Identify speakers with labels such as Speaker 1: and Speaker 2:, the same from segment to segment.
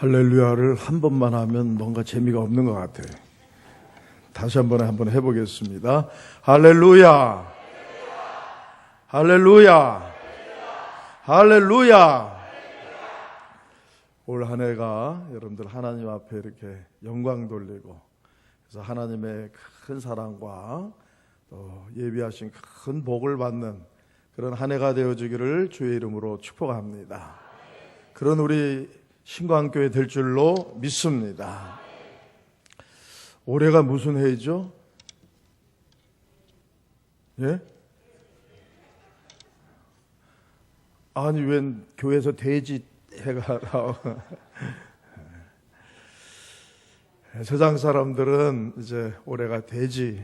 Speaker 1: 할렐루야를 한 번만 하면 뭔가 재미가 없는 것 같아요. 다시 한번 해보겠습니다. 할렐루야, 할렐루야, 할렐루야. 올 한 해가 여러분들 하나님 앞에 이렇게 영광 돌리고, 그래서 하나님의 큰 사랑과 또 예비하신 큰 복을 받는 그런 한 해가 되어주기를 주의 이름으로 축복합니다. 그런 우리 신광교회 될 줄로 믿습니다. 올해가 무슨 해이죠? 예? 아니, 웬 교회에서 돼지 해가 나와. 세상 사람들은 이제 올해가 돼지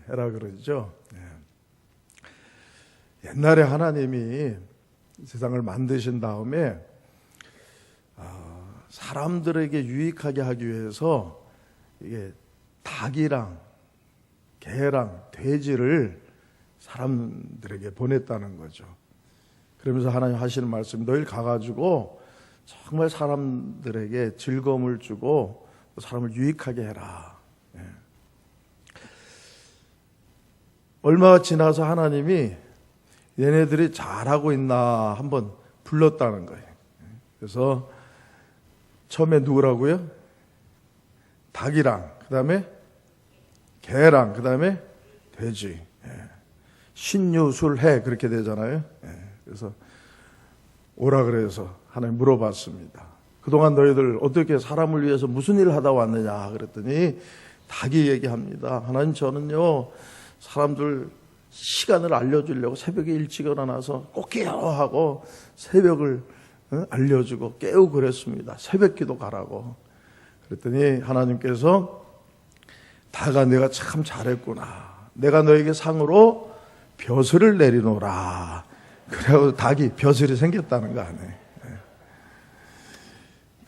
Speaker 1: 해라 그러죠. 옛날에 하나님이 세상을 만드신 다음에 사람들에게 유익하게 하기 위해서 이게 닭이랑 개랑 돼지를 사람들에게 보냈다는 거죠. 그러면서 하나님 하시는 말씀이 너희 가가지고 정말 사람들에게 즐거움을 주고 사람을 유익하게 해라. 얼마 지나서 하나님이 얘네들이 잘하고 있나 한번 불렀다는 거예요. 그래서 처음에 누구라고요? 닭이랑, 그 다음에 개랑, 그 다음에 돼지. 신유술해 그렇게 되잖아요. 그래서 오라 그래서 하나님 물어봤습니다. 그동안 너희들 어떻게 사람을 위해서 무슨 일을 하다 왔느냐 그랬더니 닭이 얘기합니다. 하나님, 저는요 사람들 시간을 알려주려고 새벽에 일찍 일어나서 꼭 깨워 하고 새벽을 알려주고 깨우고 그랬습니다. 새벽 기도 가라고. 그랬더니 하나님께서 닭아, 내가 참 잘했구나. 내가 너에게 상으로 벼슬을 내리노라. 그래서 닭이 벼슬이 생겼다는 거 아니에요.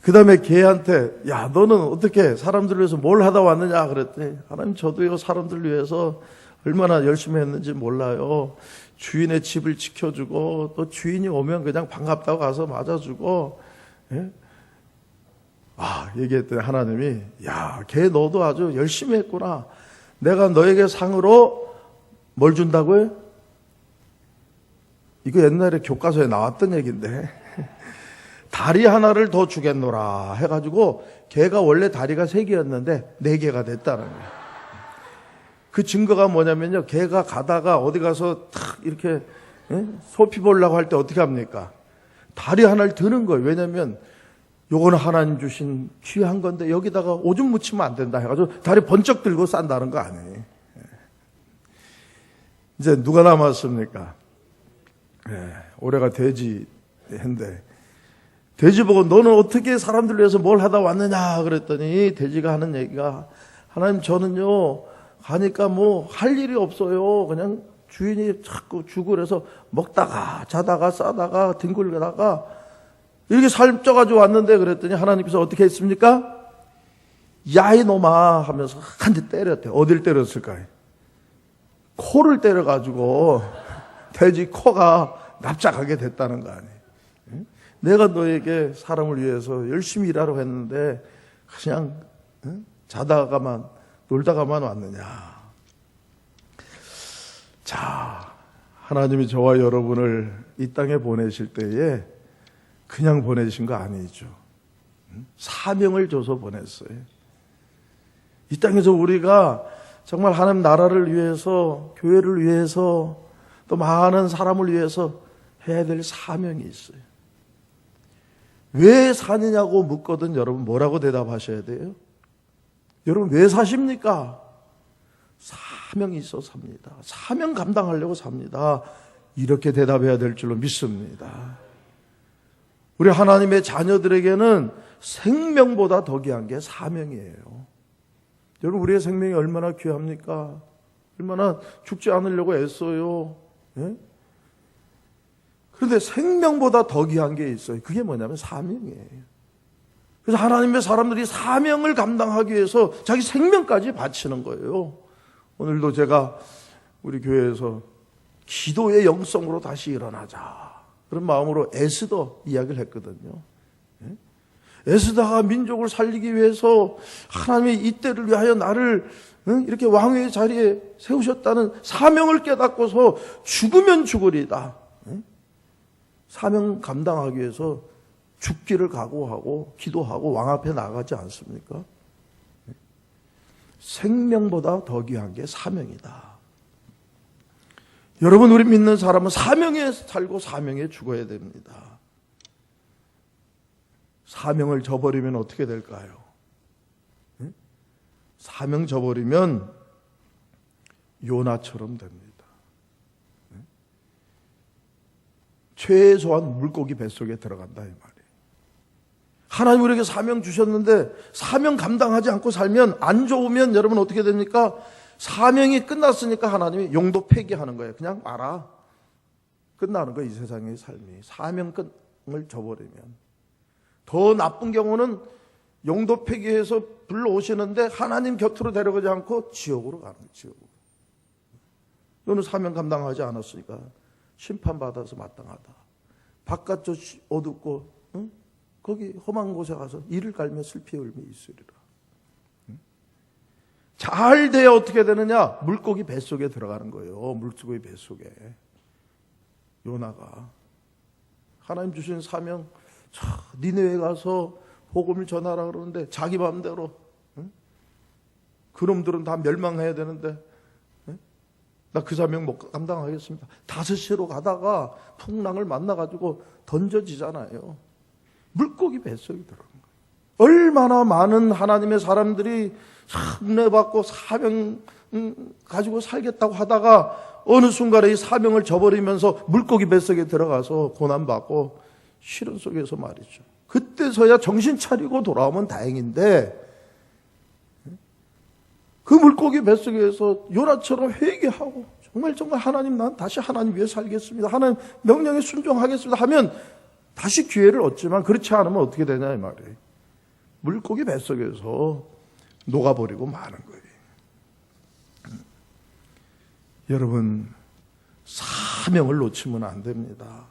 Speaker 1: 그 다음에 개한테 야, 너는 어떻게 사람들을 위해서 뭘 하다 왔느냐 그랬더니 하나님, 저도요 사람들을 위해서 얼마나 열심히 했는지 몰라요. 주인의 집을 지켜주고 또 주인이 오면 그냥 반갑다고 가서 맞아주고. 얘기했더니 하나님이 야, 걔 너도 아주 열심히 했구나. 내가 너에게 상으로 뭘 준다고요? 이거 옛날에 교과서에 나왔던 얘기인데 다리 하나를 더 주겠노라 해가지고 걔가 원래 다리가 3개였는데 4개가 됐다는 거예요. 그 증거가 뭐냐면요, 걔가 가다가 어디 가서 탁 이렇게 소피 보려고 할 때 어떻게 합니까? 다리 하나를 드는 거예요. 왜냐면 요거는 하나님 주신 귀한 건데 여기다가 오줌 묻히면 안 된다 해가지고 다리 번쩍 들고 싼다는 거 아니에요. 이제 누가 남았습니까? 올해가 돼지 해인데 돼지 보고 너는 어떻게 사람들 위해서 뭘 하다 왔느냐 그랬더니 돼지가 하는 얘기가 하나님, 저는요 가니까 뭐 할 일이 없어요. 그냥 주인이 자꾸 주고 그래서 먹다가 자다가 싸다가 뒹굴다가 이렇게 살쪄가지고 왔는데 그랬더니 하나님께서 어떻게 했습니까? 야, 이놈아 하면서 한 대 때렸대요. 어딜 때렸을까요? 코를 때려가지고 돼지 코가 납작하게 됐다는 거 아니에요. 내가 너에게 사람을 위해서 열심히 일하라고 했는데 그냥 자다가만 놀다가만 왔느냐. 자, 하나님이 저와 여러분을 이 땅에 보내실 때에 그냥 보내신 거 아니죠. 사명을 줘서 보냈어요. 이 땅에서 우리가 정말 하나님 나라를 위해서, 교회를 위해서, 또 많은 사람을 위해서 해야 될 사명이 있어요. 왜 사느냐고 묻거든 여러분 뭐라고 대답하셔야 돼요? 여러분 왜 사십니까? 사명이 있어 삽니다. 사명 감당하려고 삽니다. 이렇게 대답해야 될 줄로 믿습니다. 우리 하나님의 자녀들에게는 생명보다 더 귀한 게 사명이에요. 여러분, 우리의 생명이 얼마나 귀합니까? 얼마나 죽지 않으려고 애써요. 그런데 생명보다 더 귀한 게 있어요. 그게 뭐냐면 사명이에요. 그래서 하나님의 사람들이 사명을 감당하기 위해서 자기 생명까지 바치는 거예요. 오늘도 제가 우리 교회에서 기도의 영성으로 다시 일어나자 그런 마음으로 에스더 이야기를 했거든요. 에스더가 민족을 살리기 위해서 하나님의 이때를 위하여 나를 이렇게 왕의 자리에 세우셨다는 사명을 깨닫고서 죽으면 죽으리다. 사명 감당하기 위해서 죽기를 각오하고 기도하고 왕 앞에 나가지 않습니까? 생명보다 더 귀한 게 사명이다. 여러분, 우리 믿는 사람은 사명에 살고 사명에 죽어야 됩니다. 사명을 저버리면 어떻게 될까요? 사명 저버리면 요나처럼 됩니다. 최소한 물고기 뱃속에 들어간다 이 말이에요. 하나님 우리에게 사명 주셨는데 사명 감당하지 않고 살면, 안 좋으면 여러분 어떻게 됩니까? 사명이 끝났으니까 하나님이 용도 폐기하는 거예요. 그냥 알아. 끝나는 거예요. 이 세상의 삶이. 사명을 저버리면. 더 나쁜 경우는 용도 폐기해서 불러오시는데 하나님 곁으로 데려가지 않고 지옥으로 가는 거예요. 지옥으로. 너는 사명 감당하지 않았으니까 심판받아서 마땅하다. 바깥쪽 어둡고 거기 험한 곳에 가서 이를 갈며 슬피 울며 있으리라. 잘 돼야 어떻게 되느냐? 물고기 뱃속에 들어가는 거예요. 물고기 뱃속에. 요나가 하나님 주신 사명, 니네에 가서 복음을 전하라 그러는데 자기 마음대로, 그놈들은 다 멸망해야 되는데 나 그 사명 못 감당하겠습니다. 5시로 가다가 풍랑을 만나가지고 던져지잖아요. 물고기 뱃속에 들어간 거예요. 얼마나 많은 하나님의 사람들이 은혜받고 사명 가지고 살겠다고 하다가 어느 순간에 이 사명을 저버리면서 물고기 뱃속에 들어가서 고난받고 시련 속에서 말이죠. 그때서야 정신 차리고 돌아오면 다행인데, 그 물고기 뱃속에서 요나처럼 회개하고 정말 하나님, 난 다시 하나님 위해 살겠습니다, 하나님 명령에 순종하겠습니다 하면 다시 기회를 얻지만, 그렇지 않으면 어떻게 되냐 이 말이에요. 물고기 뱃속에서 녹아버리고 마는 거예요. 여러분, 사명을 놓치면 안 됩니다.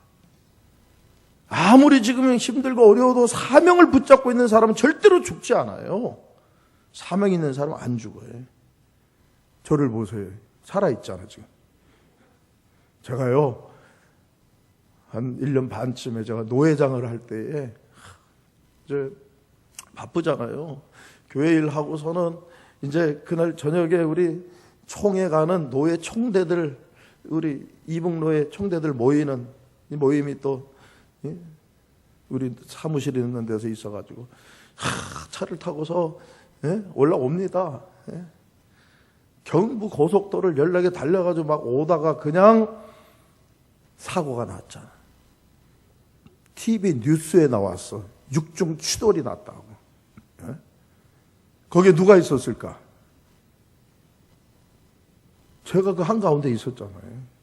Speaker 1: 아무리 지금 힘들고 어려워도 사명을 붙잡고 있는 사람은 절대로 죽지 않아요. 사명 있는 사람은 안 죽어요. 저를 보세요. 살아있잖아요, 지금. 제가요, 한 1년 반쯤에 제가 노회장을 할 때에, 이제 바쁘잖아요. 교회 일 하고서는 이제 그날 저녁에 우리 총회 가는 노회 총대들, 우리 이북노회 총대들 모이는 이 모임이 또 우리 사무실 있는 데서 있어가지고 차를 타고서 올라옵니다. 경부 고속도로를 연락에 달려가지고 막 오다가 그냥 사고가 났잖아. TV 뉴스에 나왔어. 6중 추돌이 났다고. 거기에 누가 있었을까? 제가 그 한가운데 있었잖아요.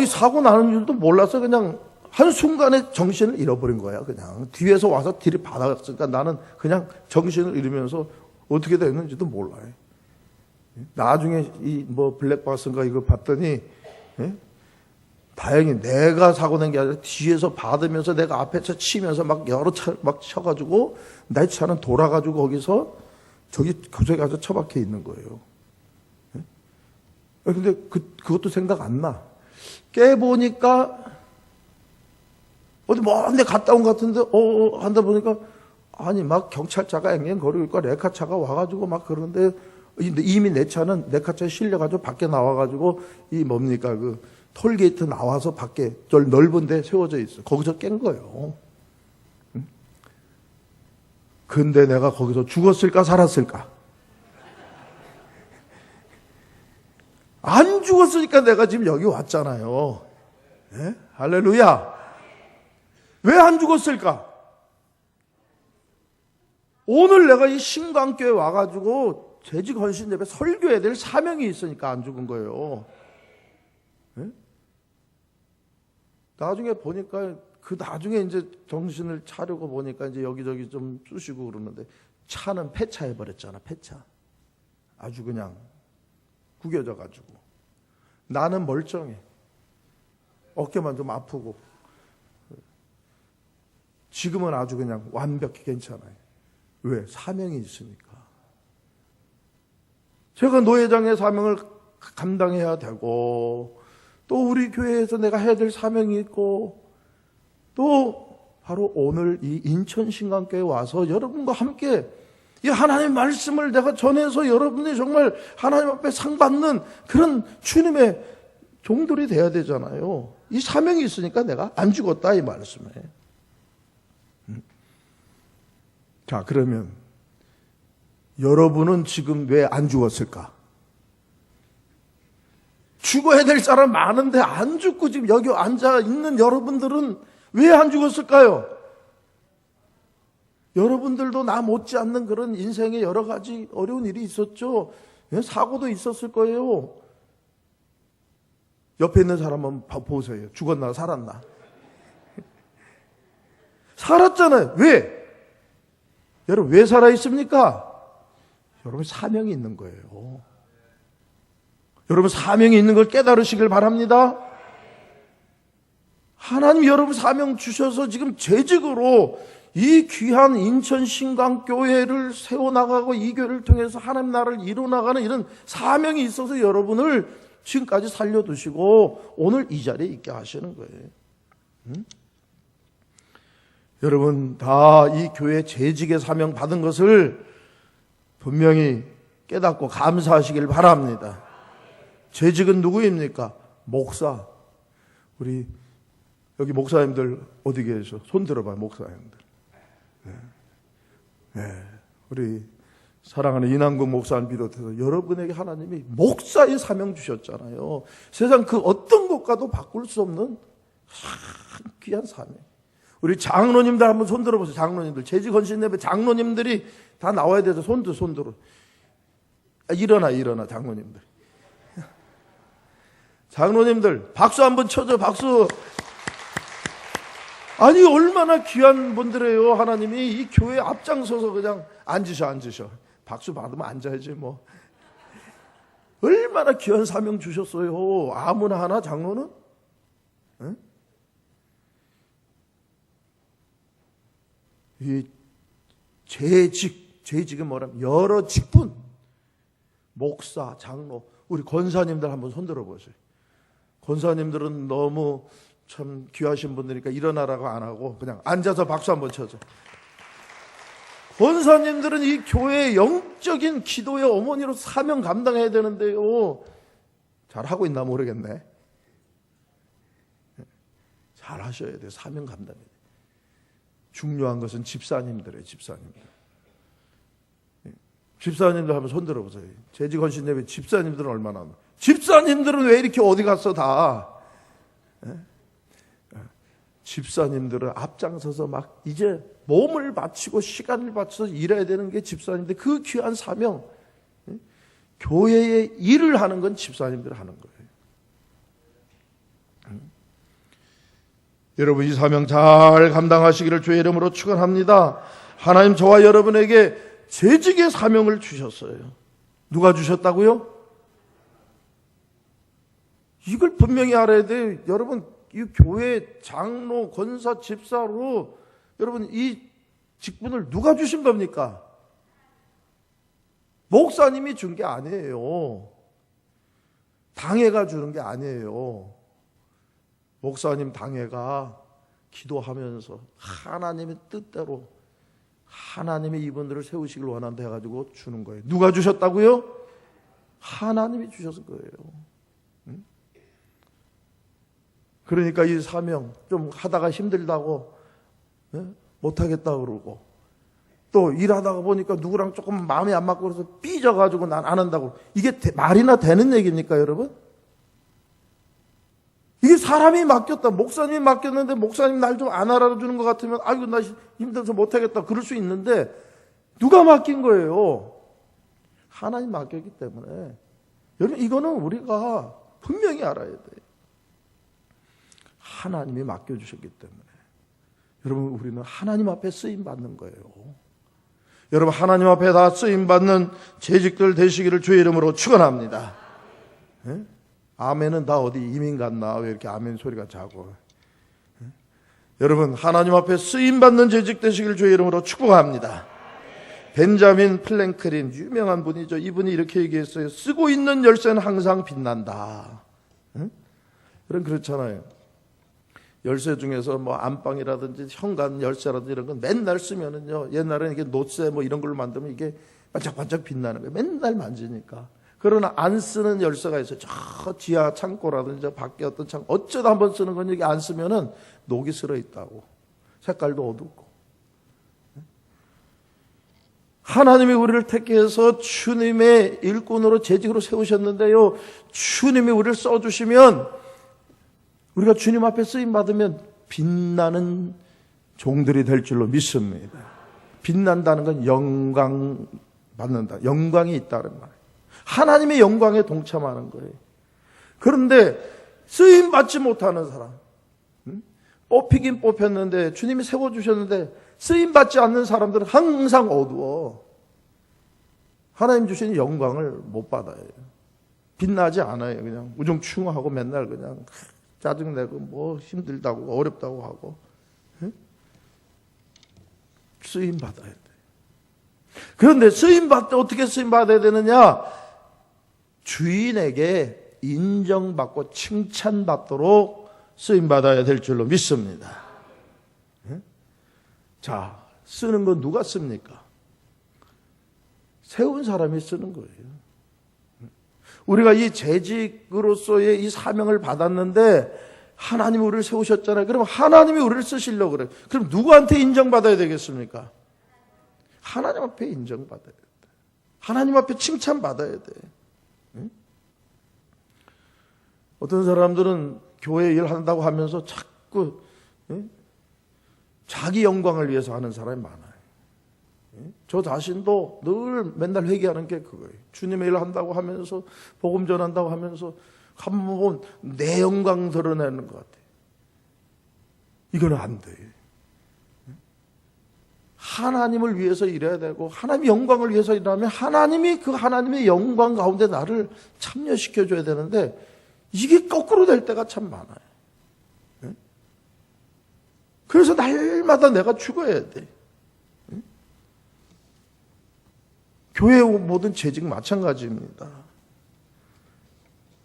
Speaker 1: 이 사고 나는 줄도 몰라서 그냥 한순간에 정신을 잃어버린 거야. 그냥 뒤에서 와서 들이받았으니까 나는 그냥 정신을 잃으면서 어떻게 됐는지도 몰라요. 나중에 이 블랙박스인가 이거 봤더니 다행히 내가 사고 낸 게 아니라 뒤에서 받으면서 내가 앞에 차 치면서 막 여러 차 막 쳐가지고 내 차는 돌아가지고 거기서 저기 교석에 가서 처박혀 있는 거예요. 근데 그것도 생각 안 나. 깨보니까 어디 먼데 갔다 온 것 같은데 한다 보니까 아니 막 경찰차가 앵앵거리고 있고 레카차가 와가지고 막 그러는데 이미 내 차는 레카차에 실려가지고 밖에 나와가지고 이 뭡니까 그 톨게이트 나와서 밖에 저 넓은 데 세워져 있어. 거기서 깬 거예요. 근데 내가 거기서 죽었을까 살았을까? 안 죽었으니까 내가 지금 여기 왔잖아요. 네? 할렐루야. 왜 안 죽었을까? 오늘 내가 이 신광교회 와가지고 재직 헌신 예배 설교해야 될 사명이 있으니까 안 죽은 거예요. 네? 나중에 보니까 나중에 이제 정신을 차리고 보니까 이제 여기저기 좀 쑤시고 그러는데 차는 폐차해버렸잖아. 폐차. 아주 그냥 구겨져가지고. 나는 멀쩡해. 어깨만 좀 아프고. 지금은 아주 그냥 완벽히 괜찮아요. 왜? 사명이 있으니까. 제가 노회장의 사명을 감당해야 되고, 또 우리 교회에서 내가 해야 될 사명이 있고, 또 바로 오늘 이 인천 신강교회에 와서 여러분과 함께 이 하나님의 말씀을 내가 전해서 여러분이 정말 하나님 앞에 상 받는 그런 주님의 종들이 돼야 되잖아요. 이 사명이 있으니까 내가 안 죽었다 이 말씀에. 자, 그러면 여러분은 지금 왜 안 죽었을까? 죽어야 될 사람 많은데 안 죽고 지금 여기 앉아 있는 여러분들은 왜 안 죽었을까요? 여러분들도 나 못지않는 그런 인생에 여러 가지 어려운 일이 있었죠. 사고도 있었을 거예요. 옆에 있는 사람 한번 보세요. 죽었나 살았나? 살았잖아요. 왜? 여러분 왜 살아있습니까? 여러분 사명이 있는 거예요. 여러분 사명이 있는 걸 깨달으시길 바랍니다. 하나님 여러분 사명 주셔서 지금 재직으로 이 귀한 인천 신강교회를 세워나가고 이 교회를 통해서 하나님 나라를 이루어나가는 이런 사명이 있어서 여러분을 지금까지 살려두시고 오늘 이 자리에 있게 하시는 거예요. 여러분 다 이 교회 재직의 사명 받은 것을 분명히 깨닫고 감사하시길 바랍니다. 재직은 누구입니까? 목사. 우리 여기 목사님들 어디 계셔? 손 들어봐요, 목사님들. 네. 우리 사랑하는 이남국 목사님 비롯해서 여러분에게 하나님이 목사의 사명 주셨잖아요. 세상 그 어떤 것과도 바꿀 수 없는 귀한 사명. 우리 장로님들 한번 손 들어보세요. 장로님들. 재직 헌신 예배 장로님들이 다 나와야 돼서 손 들어. 일어나 장로님들. 장로님들 박수 한번 쳐줘. 박수. 아니 얼마나 귀한 분들이에요. 하나님이 이 교회 앞장서서 그냥 앉으셔. 박수 받으면 앉아야지 뭐. 얼마나 귀한 사명 주셨어요. 아무나 하나 장로는? 응? 이 재직은 뭐라면 여러 직분. 목사, 장로, 우리 권사님들 한번 손 들어보세요. 권사님들은 너무 참 귀하신 분들이니까 일어나라고 안 하고 그냥 앉아서 박수 한번 쳐줘. 권사님들은 이 교회의 영적인 기도의 어머니로 사명 감당해야 되는데요. 잘하고 있나 모르겠네. 잘하셔야 돼요. 사명 감당해야 돼요. 중요한 것은 집사님들이에요. 집사님들 한번 손 들어보세요. 재직 헌신 예배 집사님들은 얼마나 하나. 집사님들은 왜 이렇게 어디 갔어 다. 집사님들은 앞장서서 막 이제 몸을 바치고 시간을 바쳐서 일해야 되는 게 집사님들 그 귀한 사명. 교회의 일을 하는 건 집사님들이 하는 거예요. 여러분 이 사명 잘 감당하시기를 주의 이름으로 축원합니다. 하나님 저와 여러분에게 재직의 사명을 주셨어요. 누가 주셨다고요? 이걸 분명히 알아야 돼요. 여러분 이 교회 장로, 권사, 집사로 여러분 이 직분을 누가 주신 겁니까? 목사님이 준 게 아니에요. 당회가 주는 게 아니에요. 목사님 당회가 기도하면서 하나님의 뜻대로 하나님이 이분들을 세우시길 원한다 해가지고 주는 거예요. 누가 주셨다고요? 하나님이 주셨을 거예요. 그러니까 이 사명 좀 하다가 힘들다고 못하겠다 그러고 또 일하다가 보니까 누구랑 조금 마음이 안 맞고 그래서 삐져가지고 난 안 한다고 이게 말이나 되는 얘기입니까 여러분? 이게 사람이 맡겼다. 목사님이 맡겼는데 목사님 날 좀 안 알아주는 것 같으면 아이고 나 힘들어서 못하겠다 그럴 수 있는데 누가 맡긴 거예요? 하나님 맡겼기 때문에 여러분 이거는 우리가 분명히 알아야 돼요. 하나님이 맡겨주셨기 때문에 여러분 우리는 하나님 앞에 쓰임받는 거예요. 여러분 하나님 앞에 다 쓰임받는 재직들 되시기를 주의 이름으로 축원합니다. 네? 아멘은 다 어디 이민 갔나 왜 이렇게 아멘 소리가 작고. 여러분, 하나님 앞에 쓰임받는 재직 되시길 주의 이름으로 축복합니다. 벤자민 플랭클린, 유명한 분이죠. 이분이 이렇게 얘기했어요. 쓰고 있는 열쇠는 항상 빛난다. 응? 여러분, 그렇잖아요. 열쇠 중에서 뭐 안방이라든지 현관 열쇠라든지 이런 건 맨날 쓰면은요, 옛날에는 이게 노쇠 뭐 이런 걸로 만들면 이게 반짝반짝 빛나는 거예요. 맨날 만지니까. 그러나 안 쓰는 열쇠가 있어요. 저 지하 창고라든지 저 밖에 어떤 창고, 어쩌다 한번 쓰는 건 여기 안 쓰면은 녹이 슬어 있다고. 색깔도 어둡고. 하나님이 우리를 택해서 주님의 일꾼으로 재직으로 세우셨는데요, 주님이 우리를 써주시면 우리가 주님 앞에 쓰임 받으면 빛나는 종들이 될 줄로 믿습니다. 빛난다는 건 영광 받는다. 영광이 있다는 말이에요. 하나님의 영광에 동참하는 거예요. 그런데 쓰임 받지 못하는 사람, 뽑히긴 뽑혔는데 주님이 세워주셨는데 쓰임 받지 않는 사람들은 항상 어두워. 하나님 주신 영광을 못 받아요. 빛나지 않아요. 그냥 우중충하고 맨날 그냥 짜증내고 뭐 힘들다고 어렵다고 하고. 쓰임 받아야 돼. 그런데 쓰임 받 때 어떻게 쓰임 받아야 되느냐? 주인에게 인정받고 칭찬받도록 쓰임 받아야 될 줄로 믿습니다. 자, 쓰는 건 누가 씁니까? 세운 사람이 쓰는 거예요. 우리가 이 재직으로서의 이 사명을 받았는데 하나님이 우리를 세우셨잖아요. 그럼 하나님이 우리를 쓰시려고 그래요. 그럼 누구한테 인정받아야 되겠습니까? 하나님 앞에 인정받아야 돼. 하나님 앞에 칭찬받아야 돼. 어떤 사람들은 교회 일한다고 하면서 자꾸 자기 영광을 위해서 하는 사람이 많아요. 저 자신도 늘 맨날 회개하는 게 그거예요. 주님의 일을 한다고 하면서 복음 전한다고 하면서 한번 보면 내 영광 드러내는 것 같아요. 이거는 안 돼요. 하나님을 위해서 일해야 되고 하나님의 영광을 위해서 일하면 하나님이 그 하나님의 영광 가운데 나를 참여시켜줘야 되는데 이게 거꾸로 될 때가 참 많아요. 그래서 날마다 내가 죽어야 돼. 교회 모든 재직 마찬가지입니다.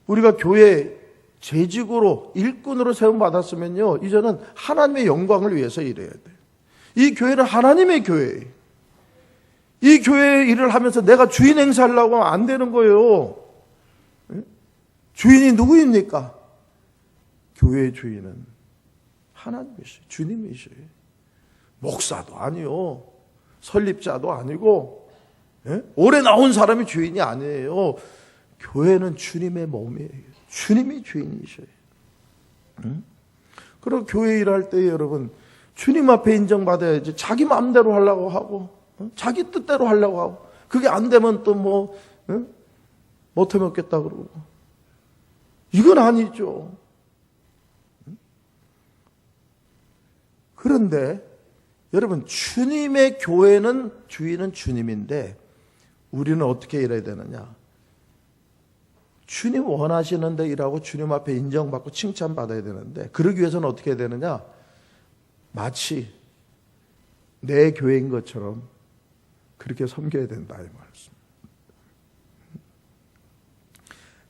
Speaker 1: 우리가 교회 재직으로 일꾼으로 세움받았으면요, 이제는 하나님의 영광을 위해서 일해야 돼요. 이 교회는 하나님의 교회예요. 이 교회 일을 하면서 내가 주인 행사하려고 하면 안 되는 거예요. 주인이 누구입니까? 교회의 주인은 하나님이셔요. 주님이셔요. 목사도 아니요, 설립자도 아니고, 오래 나온 사람이 주인이 아니에요. 교회는 주님의 몸이에요. 주님이 주인이셔요. 그리고 교회 일할 때 여러분, 주님 앞에 인정받아야지. 자기 마음대로 하려고 하고, 자기 뜻대로 하려고 하고, 그게 안 되면 또 뭐, 못 해먹겠다 그러고. 이건 아니죠. 그런데 여러분, 주님의 교회는 주인은 주님인데 우리는 어떻게 일해야 되느냐? 주님 원하시는 데 일하고 주님 앞에 인정받고 칭찬받아야 되는데, 그러기 위해서는 어떻게 해야 되느냐? 마치 내 교회인 것처럼 그렇게 섬겨야 된다, 이 말씀.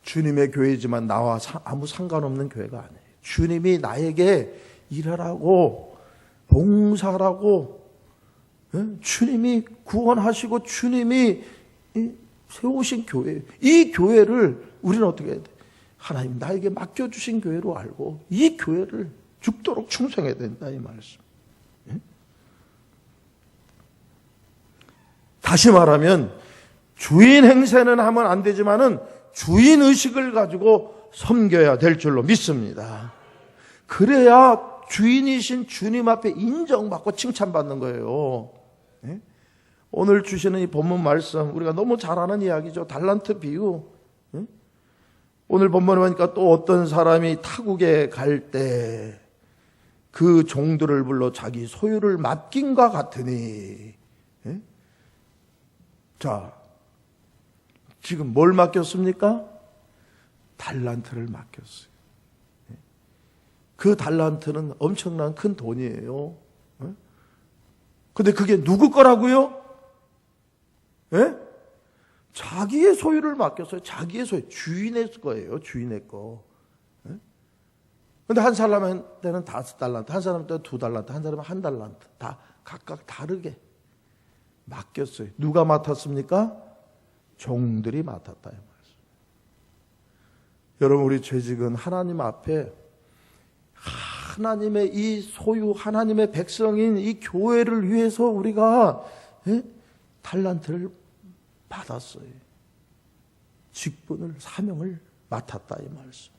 Speaker 1: 주님의 교회지만 나와 아무 상관없는 교회가 아니에요. 주님이 나에게 일하라고, 봉사라고, 주님이 구원하시고 주님이 세우신 교회, 이 교회를 우리는 어떻게 해야 돼? 하나님 나에게 맡겨주신 교회로 알고 이 교회를 죽도록 충성해야 된다, 이 말씀. 다시 말하면 주인 행세는 하면 안 되지만은 주인 의식을 가지고 섬겨야 될 줄로 믿습니다. 그래야 주인이신 주님 앞에 인정받고 칭찬받는 거예요. 오늘 주시는 이 본문 말씀, 우리가 너무 잘 아는 이야기죠. 달란트 비유. 오늘 본문에 보니까 또 어떤 사람이 타국에 갈 때 그 종들을 불러 자기 소유를 맡긴과 같으니. 자, 지금 뭘 맡겼습니까? 달란트를 맡겼어요. 그 달란트는 엄청난 큰 돈이에요. 근데 그게 누구 거라고요? 예? 자기의 소유를 맡겼어요. 자기의 소유. 주인의 거예요. 주인의 거. 근데 한 사람한테는 5달란트, 한 사람한테는 2달란트, 한 사람은 1달란트. 다 각각 다르게 맡겼어요. 누가 맡았습니까? 종들이 맡았다. 이 말씀. 여러분, 우리 죄직은 하나님 앞에 하나님의 이 소유, 하나님의 백성인 이 교회를 위해서 우리가 달란트를 받았어요. 직분을, 사명을 맡았다 이 말씀.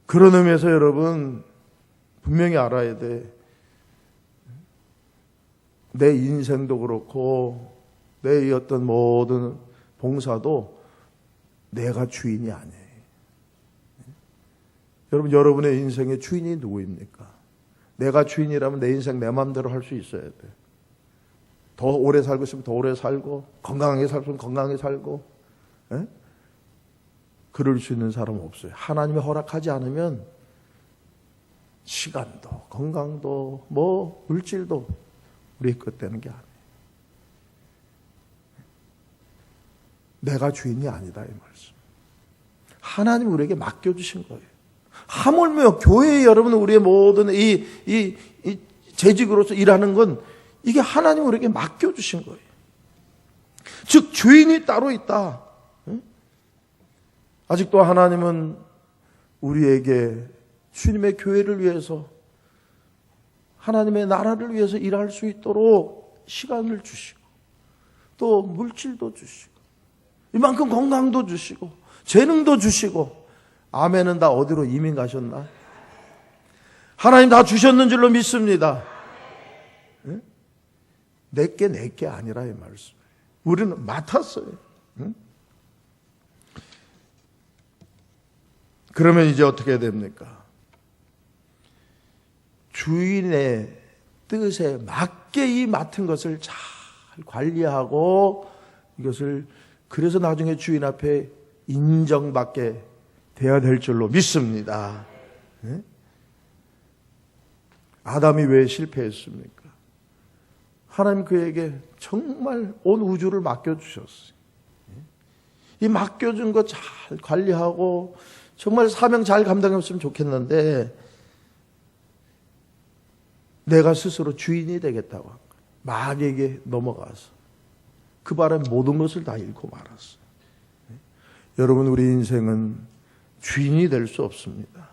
Speaker 1: 그런 의미에서 여러분 분명히 알아야 돼. 내 인생도 그렇고 내 어떤 모든 봉사도 내가 주인이 아니에요. 여러분, 여러분의 인생의 주인이 누구입니까? 내가 주인이라면 내 인생 내 마음대로 할 수 있어야 돼. 더 오래 살고 싶으면 더 오래 살고, 건강하게 살고 건강하게 살고, 그럴 수 있는 사람은 없어요. 하나님이 허락하지 않으면 시간도, 건강도, 물질도 우리 것 되는 게 아니에요. 내가 주인이 아니다 이 말씀. 하나님이 우리에게 맡겨주신 거예요. 하물며 교회에 여러분 우리의 모든 이 재직으로서 일하는 건 이게 하나님 우리에게 맡겨주신 거예요. 즉 주인이 따로 있다. 아직도 하나님은 우리에게 주님의 교회를 위해서 하나님의 나라를 위해서 일할 수 있도록 시간을 주시고 또 물질도 주시고 이만큼 건강도 주시고 재능도 주시고 아멘은 다 어디로 이민 가셨나? 하나님 다 주셨는 줄로 믿습니다. 내게 아니라 이 말씀. 우리는 맡았어요. 그러면 이제 어떻게 됩니까? 주인의 뜻에 맞게 이 맡은 것을 잘 관리하고 이것을 그래서 나중에 주인 앞에 인정받게 돼야 될 줄로 믿습니다. 아담이 왜 실패했습니까? 하나님 그에게 정말 온 우주를 맡겨주셨어요. 이 맡겨준 거 잘 관리하고 정말 사명 잘 감당했으면 좋겠는데 내가 스스로 주인이 되겠다고 한 거예요. 마귀에게 넘어가서 그 바람에 모든 것을 다 잃고 말았어요. 여러분 우리 인생은 주인이 될 수 없습니다.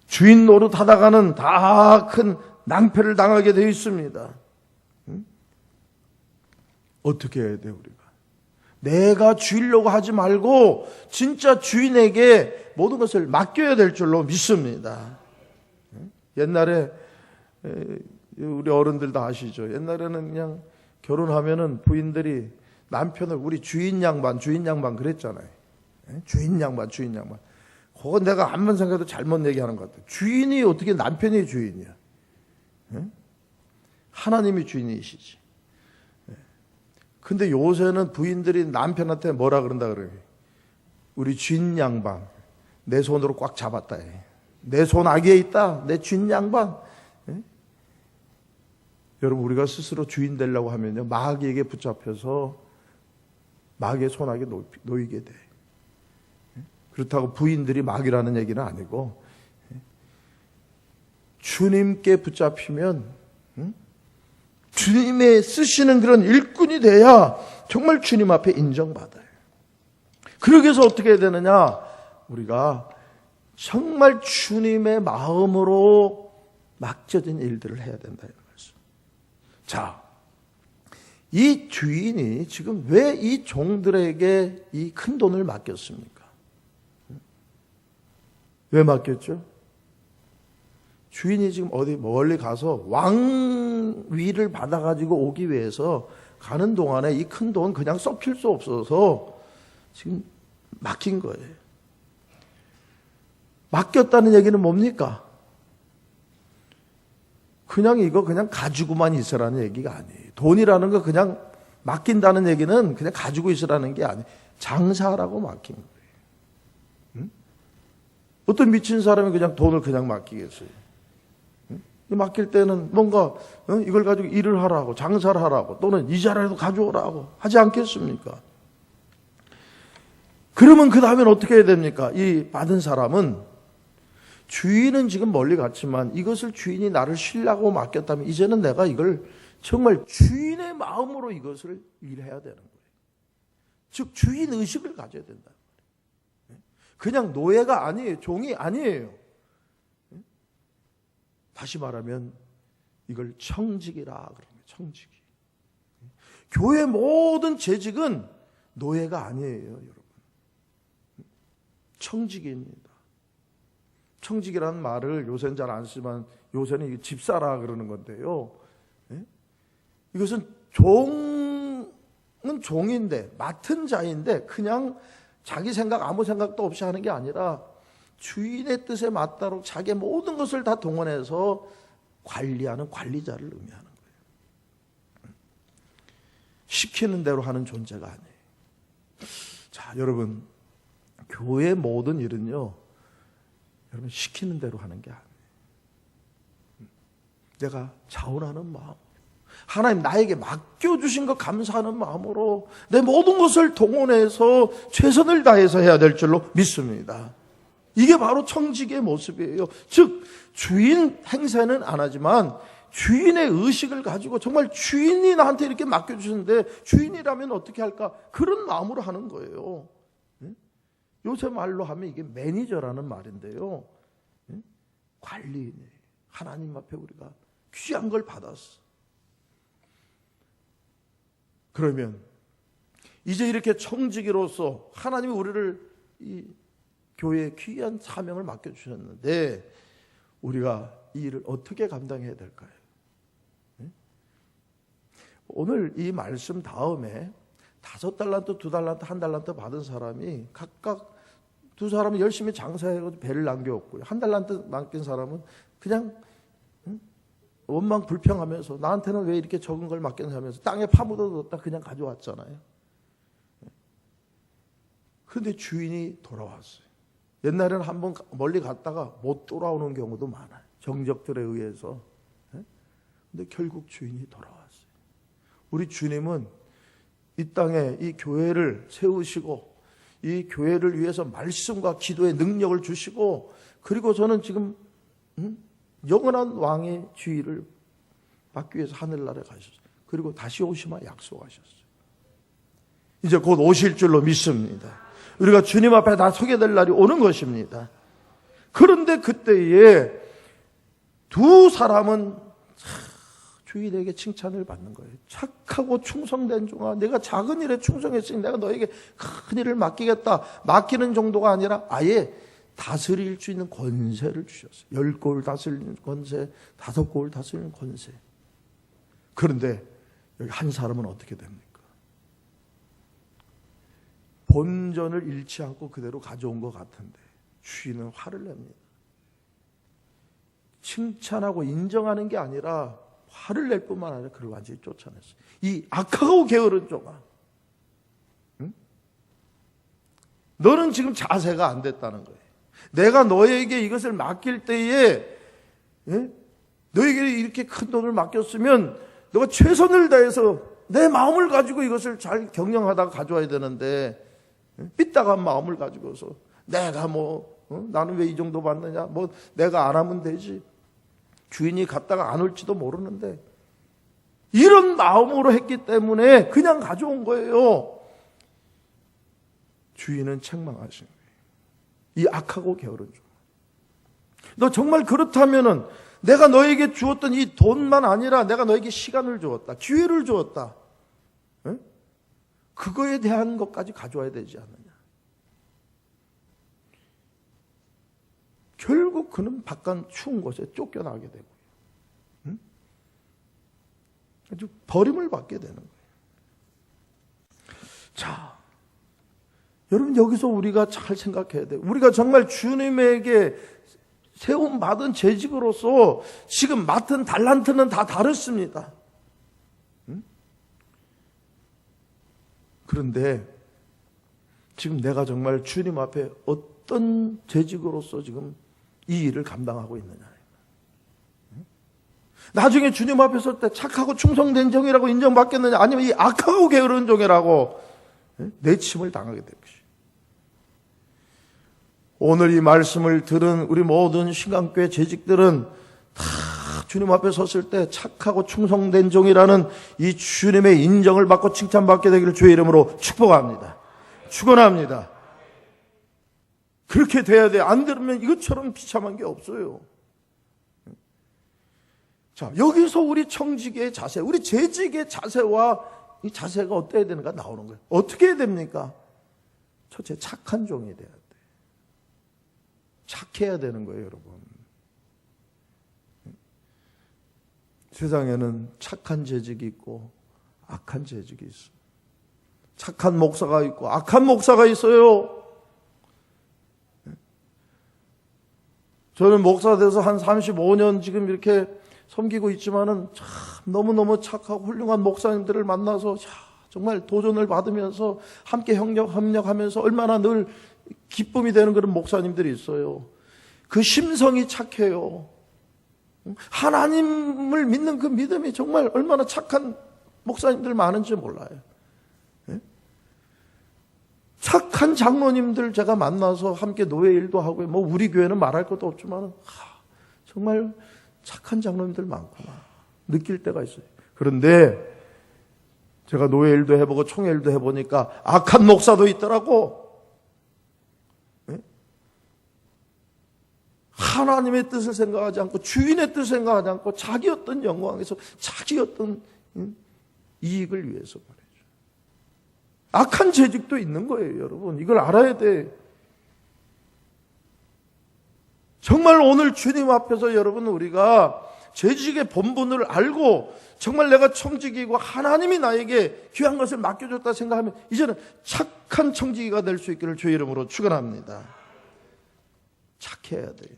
Speaker 1: 주인 노릇하다가는 다 큰 낭패를 당하게 되어 있습니다. 어떻게 해야 돼요 우리가? 내가 주이려고 하지 말고 진짜 주인에게 모든 것을 맡겨야 될 줄로 믿습니다. 옛날에 우리 어른들 다 아시죠? 옛날에는 그냥 결혼하면은 부인들이 남편을 우리 주인 양반 그랬잖아요. 주인 양반. 그건 내가 한번 생각해도 잘못 얘기하는 것 같아요. 주인이 어떻게 남편이 주인이야? 하나님이 주인이시지. 근데 요새는 부인들이 남편한테 뭐라 그런다 그래요? 우리 주인 양반, 내 손으로 꽉 잡았다. 내 손 아귀에 있다. 내 주인 양반. 여러분 우리가 스스로 주인 되려고 하면요 마귀에게 붙잡혀서 마귀의 손아귀에 놓이게 돼. 그렇다고 부인들이 마귀라는 얘기는 아니고 주님께 붙잡히면 주님의 쓰시는 그런 일꾼이 돼야 정말 주님 앞에 인정받아요. 그러기 위해서 어떻게 해야 되느냐? 우리가 정말 주님의 마음으로 맡겨진 일들을 해야 된다 이 말씀. 자, 이 주인이 지금 왜 이 종들에게 이 큰 돈을 맡겼습니까? 왜 맡겼죠? 주인이 지금 어디 멀리 가서 왕위를 받아가지고 오기 위해서 가는 동안에 이 큰 돈 그냥 썩힐 수 없어서 지금 맡긴 거예요. 맡겼다는 얘기는 뭡니까? 그냥 이거 그냥 가지고만 있으라는 얘기가 아니에요. 돈이라는 거 그냥 맡긴다는 얘기는 그냥 가지고 있으라는 게 아니에요. 장사하라고 맡긴 거예요. 어떤 미친 사람이 그냥 돈을 그냥 맡기겠어요? 맡길 때는 뭔가 이걸 가지고 일을 하라고, 장사를 하라고, 또는 이자라도 가져오라고 하지 않겠습니까? 그러면 그 다음엔 어떻게 해야 됩니까? 이 받은 사람은 주인은 지금 멀리 갔지만 이것을 주인이 나를 쉬려고 맡겼다면 이제는 내가 이걸 정말 주인의 마음으로 이것을 일해야 되는 거예요. 즉 주인 의식을 가져야 된다. 그냥 노예가 아니에요. 종이 아니에요. 다시 말하면 이걸 청직이라 그럽니다. 청직이. 교회 모든 재직은 노예가 아니에요, 여러분. 청직입니다. 청직이라는 말을 요새는 잘 안 쓰지만 요새는 집사라 그러는 건데요. 이것은 종은 종인데, 맡은 자인데 그냥 자기 생각 아무 생각도 없이 하는 게 아니라 주인의 뜻에 맞도록 자기의 모든 것을 다 동원해서 관리하는 관리자를 의미하는 거예요. 시키는 대로 하는 존재가 아니에요. 자, 여러분, 교회의 모든 일은요, 여러분 시키는 대로 하는 게 아니에요. 내가 자원하는 마음, 하나님 나에게 맡겨주신 것 감사하는 마음으로 내 모든 것을 동원해서 최선을 다해서 해야 될 줄로 믿습니다. 이게 바로 청직의 모습이에요. 즉 주인 행세는 안 하지만 주인의 의식을 가지고 정말 주인이 나한테 이렇게 맡겨주셨는데 주인이라면 어떻게 할까? 그런 마음으로 하는 거예요. 요새 말로 하면 이게 매니저라는 말인데요. 관리인이에요. 하나님 앞에 우리가 귀한 걸 받았어. 그러면 이제 이렇게 청지기로서 하나님이 우리를 이 교회에 귀한 사명을 맡겨주셨는데 우리가 이 일을 어떻게 감당해야 될까요? 오늘 이 말씀 다음에 5달란트, 2달란트, 1달란트 받은 사람이 각각 두 사람은 열심히 장사해서 배를 남겨왔고요. 1달란트 맡긴 사람은 그냥 원망 불평하면서 나한테는 왜 이렇게 적은 걸 맡겼냐면서 땅에 파묻어뒀다 그냥 가져왔잖아요. 그런데 주인이 돌아왔어요. 옛날에는 한번 멀리 갔다가 못 돌아오는 경우도 많아요. 정적들에 의해서. 근데 결국 주인이 돌아왔어요. 우리 주님은 이 땅에 이 교회를 세우시고 이 교회를 위해서 말씀과 기도의 능력을 주시고 그리고 저는 지금 영원한 왕의 지위를 받기 위해서 하늘나라에 가셨어요. 그리고 다시 오시마 약속하셨어요. 이제 곧 오실 줄로 믿습니다. 우리가 주님 앞에 다 서게 될 날이 오는 것입니다. 그런데 그때에 두 사람은 주인에게 칭찬을 받는 거예요. 착하고 충성된 종아, 내가 작은 일에 충성했으니 내가 너에게 큰 일을 맡기겠다. 맡기는 정도가 아니라 아예 다스릴 수 있는 권세를 주셨어요. 10골 다스리는 권세, 5골 다스리는 권세. 그런데 여기 한 사람은 어떻게 됩니까? 본전을 잃지 않고 그대로 가져온 것 같은데 주인은 화를 냅니다. 칭찬하고 인정하는 게 아니라 화를 낼 뿐만 아니라 그를 완전히 쫓아냈어요. 이 악하고 게으른 종아, 응? 너는 지금 자세가 안 됐다는 거예요. 내가 너에게 이것을 맡길 때에 너에게 이렇게 큰 돈을 맡겼으면 너가 최선을 다해서 내 마음을 가지고 이것을 잘 경영하다가 가져와야 되는데 삐딱한 마음을 가지고서 내가 나는 왜 이 정도 받느냐, 내가 안 하면 되지, 주인이 갔다가 안 올지도 모르는데, 이런 마음으로 했기 때문에 그냥 가져온 거예요. 주인은 책망하신 거예요. 이 악하고 게으른 종, 너 정말 그렇다면은 내가 너에게 주었던 이 돈만 아니라 내가 너에게 시간을 주었다, 기회를 주었다, 그거에 대한 것까지 가져와야 되지 않느냐. 결국 그는 바깥 추운 곳에 쫓겨나게 되고요. 아주 버림을 받게 되는 거예요. 자, 여러분 여기서 우리가 잘 생각해야 돼요. 우리가 정말 주님에게 세움받은 재직으로서 지금 맡은 달란트는 다 다릅니다. 그런데 지금 내가 정말 주님 앞에 어떤 재직으로서 지금 이 일을 감당하고 있느냐. 나중에 주님 앞에 설 때 착하고 충성된 종이라고 인정받겠느냐, 아니면 이 악하고 게으른 종이라고 내침을 당하게 될 것이에요. 오늘 이 말씀을 들은 우리 모든 신강교회 재직들은 다 주님 앞에 섰을 때 착하고 충성된 종이라는 이 주님의 인정을 받고 칭찬받게 되기를 주의 이름으로 축복합니다. 축원합니다. 그렇게 돼야 돼. 안 되면 이것처럼 비참한 게 없어요. 자, 여기서 우리 청직의 자세, 우리 재직의 자세와 이 자세가 어때야 되는가 나오는 거예요. 어떻게 해야 됩니까? 첫째, 착한 종이 돼야 돼. 착해야 되는 거예요, 여러분. 세상에는 착한 재직이 있고 악한 재직이 있어요. 착한 목사가 있고 악한 목사가 있어요. 저는 목사 돼서 한 35년 지금 이렇게 섬기고 있지만은 참 너무너무 착하고 훌륭한 목사님들을 만나서 정말 도전을 받으면서 함께 협력하면서 얼마나 늘 기쁨이 되는 그런 목사님들이 있어요. 그 심성이 착해요. 하나님을 믿는 그 믿음이 정말 얼마나 착한 목사님들 많은지 몰라요. 착한 장로님들 제가 만나서 함께 노예 일도 하고, 뭐 우리 교회는 말할 것도 없지만 정말 착한 장로님들 많구나 느낄 때가 있어요. 그런데 제가 노예 일도 해보고 총회 일도 해보니까 악한 목사도 있더라고. 하나님의 뜻을 생각하지 않고 주인의 뜻을 생각하지 않고 자기 어떤 영광에서 자기 어떤 이익을 위해서 말이죠. 악한 재직도 있는 거예요, 여러분. 이걸 알아야 돼. 정말 오늘 주님 앞에서 여러분 우리가 재직의 본분을 알고 정말 내가 청지기고 하나님이 나에게 귀한 것을 맡겨줬다 생각하면 이제는 착한 청지기가 될 수 있기를 주의 이름으로 축원합니다. 착해야 돼요.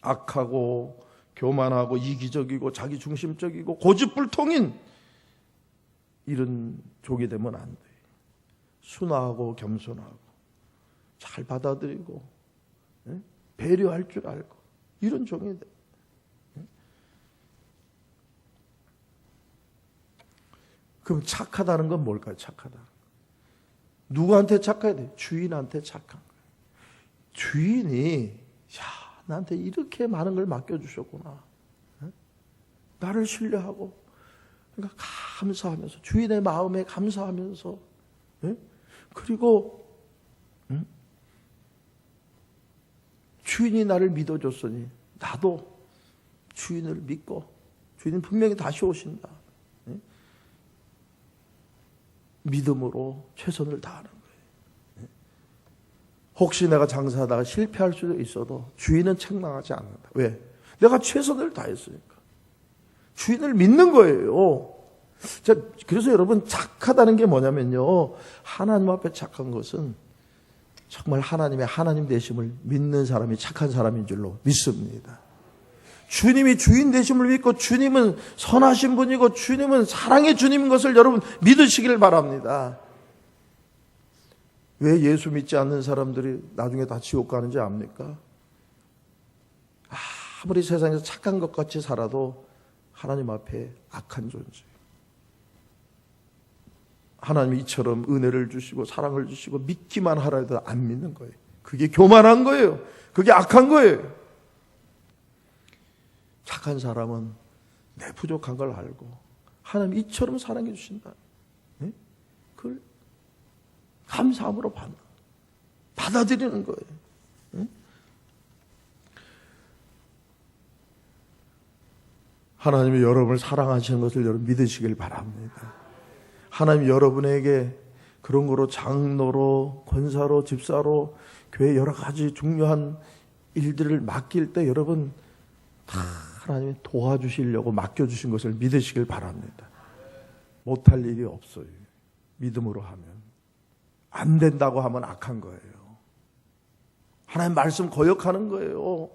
Speaker 1: 악하고 교만하고 이기적이고 자기중심적이고 고집불통인 이런 종이 되면 안 돼요. 순하고 겸손하고 잘 받아들이고 배려할 줄 알고 이런 종이 돼요. 그럼 착하다는 건 뭘까요? 착하다. 누구한테 착해야 돼? 주인한테 착한 거예요. 주인이 나한테 이렇게 많은 걸 맡겨주셨구나. 나를 신뢰하고 그러니까 감사하면서 주인의 마음에 감사하면서 그리고 주인이 나를 믿어줬으니 나도 주인을 믿고 주인은 분명히 다시 오신다. 믿음으로 최선을 다하는 거예요. 혹시 내가 장사하다가 실패할 수도 있어도 주인은 책망하지 않는다. 왜? 내가 최선을 다했으니까. 주인을 믿는 거예요. 자, 그래서 여러분 착하다는 게 뭐냐면요. 하나님 앞에 착한 것은 정말 하나님의 하나님 되심을 믿는 사람이 착한 사람인 줄로 믿습니다. 주님이 주인 되심을 믿고 주님은 선하신 분이고 주님은 사랑의 주님인 것을 여러분 믿으시기를 바랍니다. 왜 예수 믿지 않는 사람들이 나중에 다 지옥 가는지 압니까? 아무리 세상에서 착한 것 같이 살아도 하나님 앞에 악한 존재. 하나님이 이처럼 은혜를 주시고 사랑을 주시고 믿기만 하라 해도 안 믿는 거예요. 그게 교만한 거예요. 그게 악한 거예요. 착한 사람은 내 부족한 걸 알고 하나님 이처럼 사랑해 주신다. 그걸 감사함으로 받아들이는 거예요. 하나님이 여러분을 사랑하시는 것을 여러분 믿으시길 바랍니다. 하나님 여러분에게 그런 거로 장로로, 권사로, 집사로, 교회 여러 가지 중요한 일들을 맡길 때 여러분 다 하나님이 도와주시려고 맡겨주신 것을 믿으시길 바랍니다. 못할 일이 없어요. 믿음으로 하면. 안 된다고 하면 악한 거예요. 하나님 말씀 거역하는 거예요.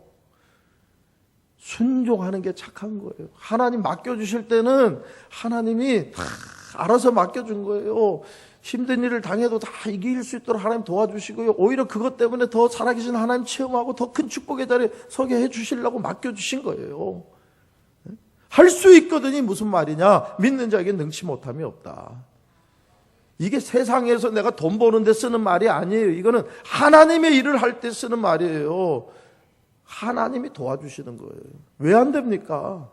Speaker 1: 순종하는 게 착한 거예요. 하나님 맡겨주실 때는 하나님이 다 알아서 맡겨준 거예요. 힘든 일을 당해도 다 이길 수 있도록 하나님 도와주시고요. 오히려 그것 때문에 더 살아계신 하나님 체험하고 더 큰 축복의 자리에 서게 해주시려고 맡겨주신 거예요. 할 수 있거든이 무슨 말이냐? 믿는 자에게 능치 못함이 없다. 이게 세상에서 내가 돈 버는 데 쓰는 말이 아니에요. 이거는 하나님의 일을 할 때 쓰는 말이에요. 하나님이 도와주시는 거예요. 왜 안 됩니까?